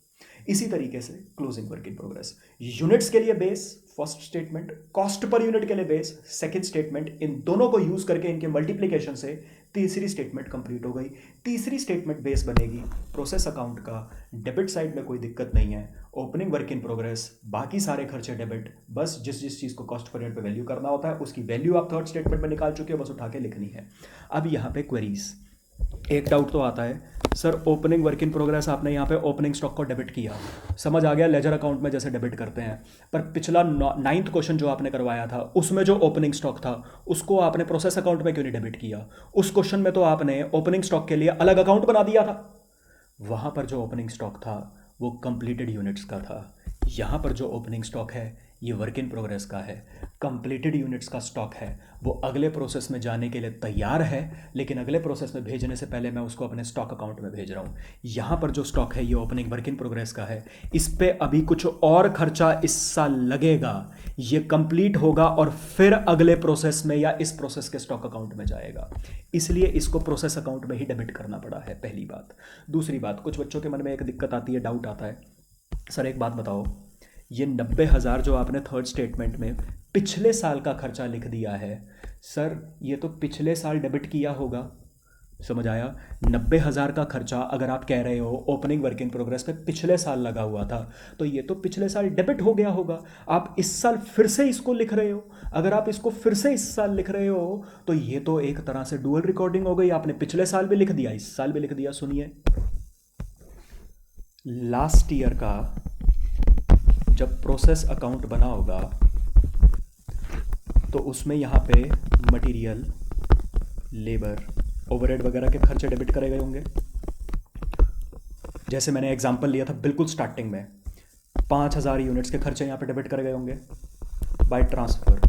A: इसी तरीके से closing work in progress, units के लिए base first statement, cost per unit के लिए बेस सेकंड स्टेटमेंट, इन दोनों को यूज करके इनके मल्टीप्लिकेशन से तीसरी स्टेटमेंट कंप्लीट हो गई। तीसरी स्टेटमेंट बेस बनेगी प्रोसेस अकाउंट का, डेबिट साइड में कोई दिक्कत नहीं है, ओपनिंग वर्क इन प्रोग्रेस, बाकी सारे खर्चे डेबिट, बस जिस जिस चीज़ को कॉस्ट पर यूनिट पे वैल्यू करना होता है उसकी वैल्यू आप थर्ड स्टेटमेंट में निकाल चुके हो, बस उठा के लिखनी है। अब यहाँ पे क्वेरीज, एक डाउट तो आता है sir opening work in progress आपने यहाँ पे ओपनिंग स्टॉक को डेबिट किया, समझ आ गया लेजर अकाउंट में जैसे डेबिट करते हैं, पर पिछला 9th क्वेश्चन जो आपने करवाया था उसमें जो ओपनिंग स्टॉक था उसको आपने प्रोसेस अकाउंट में क्यों नहीं डेबिट किया? उस क्वेश्चन में तो आपने ओपनिंग स्टॉक के लिए अलग अकाउंट बना दिया था। वहाँ पर जो ओपनिंग स्टॉक था वो कंप्लीटेड यूनिट्स का था, यहाँ पर जो ओपनिंग स्टॉक है ये वर्क इन प्रोग्रेस का है, कंप्लीटेड यूनिट्स का स्टॉक है, वो अगले प्रोसेस में जाने के लिए तैयार है, लेकिन अगले प्रोसेस में भेजने से पहले मैं उसको अपने स्टॉक अकाउंट में भेज रहा हूँ। यहाँ पर जो स्टॉक है ये ओपनिंग वर्क इन प्रोग्रेस का है, इस पे अभी कुछ और खर्चा इस साल लगेगा, ये कंप्लीट होगा और फिर अगले प्रोसेस में या इस प्रोसेस के स्टॉक अकाउंट में जाएगा, इसलिए इसको प्रोसेस अकाउंट में ही डेबिट करना पड़ा है, पहली बात। दूसरी बात, कुछ बच्चों के मन में एक दिक्कत आती है, डाउट आता है, सर एक बात बताओ, ये 90,000 जो आपने थर्ड स्टेटमेंट में पिछले साल का खर्चा लिख दिया है, सर ये तो पिछले साल डेबिट किया होगा, समझ आया? 90,000 का खर्चा अगर आप कह रहे हो ओपनिंग वर्क इन प्रोग्रेस पे पिछले साल लगा हुआ था तो ये तो पिछले साल डेबिट हो गया होगा। आप इस साल फिर से इसको लिख रहे हो, अगर आप इसको फिर से इस साल लिख रहे हो तो ये तो एक तरह से डुअल रिकॉर्डिंग हो गई, आपने पिछले साल भी लिख दिया इस साल भी लिख दिया। सुनिए, लास्ट ईयर का जब प्रोसेस अकाउंट बना होगा तो उसमें यहाँ पे मटेरियल, लेबर, ओवरहेड वगैरह के खर्चे डेबिट करे गए होंगे। जैसे मैंने एग्जांपल लिया था बिल्कुल स्टार्टिंग में, 5,000 यूनिट्स के खर्चे यहाँ पे डेबिट करे गए होंगे बाय ट्रांसफ़र।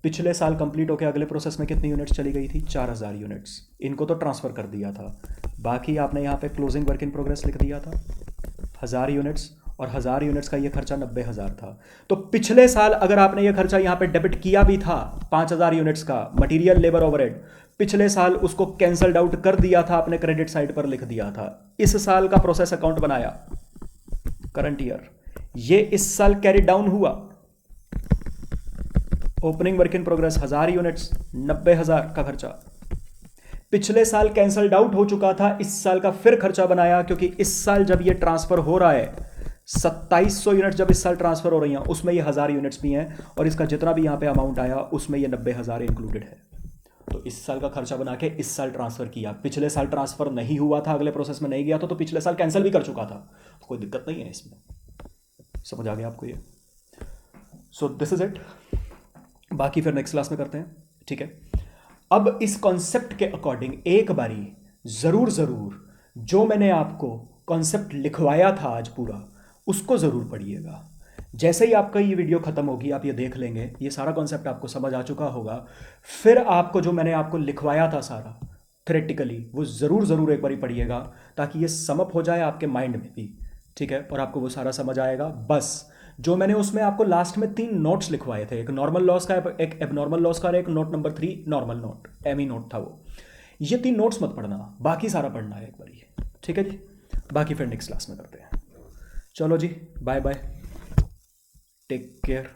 A: पिछले साल कंप्लीट होकर अगले प्रोसेस में कितनी यूनिट्स चली गई थी? 4,000 यूनिट्स, इनको तो ट्रांसफ़र कर दिया था, बाकी आपने यहाँ पे क्लोजिंग वर्क इन प्रोग्रेस लिख दिया था 1,000 यूनिट्स, और 1,000 यूनिट्स का ये खर्चा 90,000 था। तो पिछले साल अगर आपने ये खर्चा यहाँ पे डेबिट किया भी था 5,000 यूनिट्स का मटेरियल, लेबर, ओवरहेड, पिछले साल उसको कैंसल्ड आउट कर दिया था, आपने क्रेडिट साइड पर लिख दिया था। इस साल का प्रोसेस अकाउंट बनाया करंट ईयर, ये इस साल कैरी डाउन हुआ, opening work in progress 1,000 units, 90,000 का खर्चा पिछले साल कैंसल्ड आउट हो चुका था, इस साल का फिर खर्चा बनाया, क्योंकि इस साल जब ये ट्रांसफर हो रहा है 2700 यूनिट्स जब इस साल ट्रांसफर हो रही हैं उसमें ये 1,000 यूनिट्स भी हैं, और इसका जितना भी यहाँ पे अमाउंट आया उसमें ये 90,000 इंक्लूडेड है। तो इस साल का खर्चा बना के इस साल ट्रांसफर किया, पिछले साल ट्रांसफर नहीं हुआ था, अगले प्रोसेस में नहीं गया था, तो पिछले साल कैंसिल भी कर चुका था, तो कोई दिक्कत नहीं है इसमें। समझ आ गया आपको ये? सो दिस इज इट, बाकी फिर नेक्स्ट क्लास में करते हैं, ठीक है? अब इस कॉन्सेप्ट के अकॉर्डिंग एक बारी जरूर जो मैंने आपको कॉन्सेप्ट लिखवाया था आज पूरा, उसको ज़रूर पढ़िएगा। जैसे ही आपका ये वीडियो ख़त्म होगी आप ये देख लेंगे, ये सारा कॉन्सेप्ट आपको समझ आ चुका होगा। फिर आपको जो मैंने आपको लिखवाया था सारा थ्योरेटिकली, वो ज़रूर एक बारी पढ़िएगा, ताकि ये समअप हो जाए आपके माइंड में भी, ठीक है? और आपको वो सारा समझ आएगा। बस जो मैंने उसमें आपको लास्ट में 3 नोट्स लिखवाए थे, एक नॉर्मल लॉस का, एक एबनॉर्मल लॉस का, एक note number 3 normal note, ME note था वो, ये 3 नोट्स मत पढ़ना, बाकी सारा पढ़ना है एक बारी, ठीक है जी? बाकी फिर नेक्स्ट क्लास में करते हैं। चलो जी, बाय बाय, टेक केयर।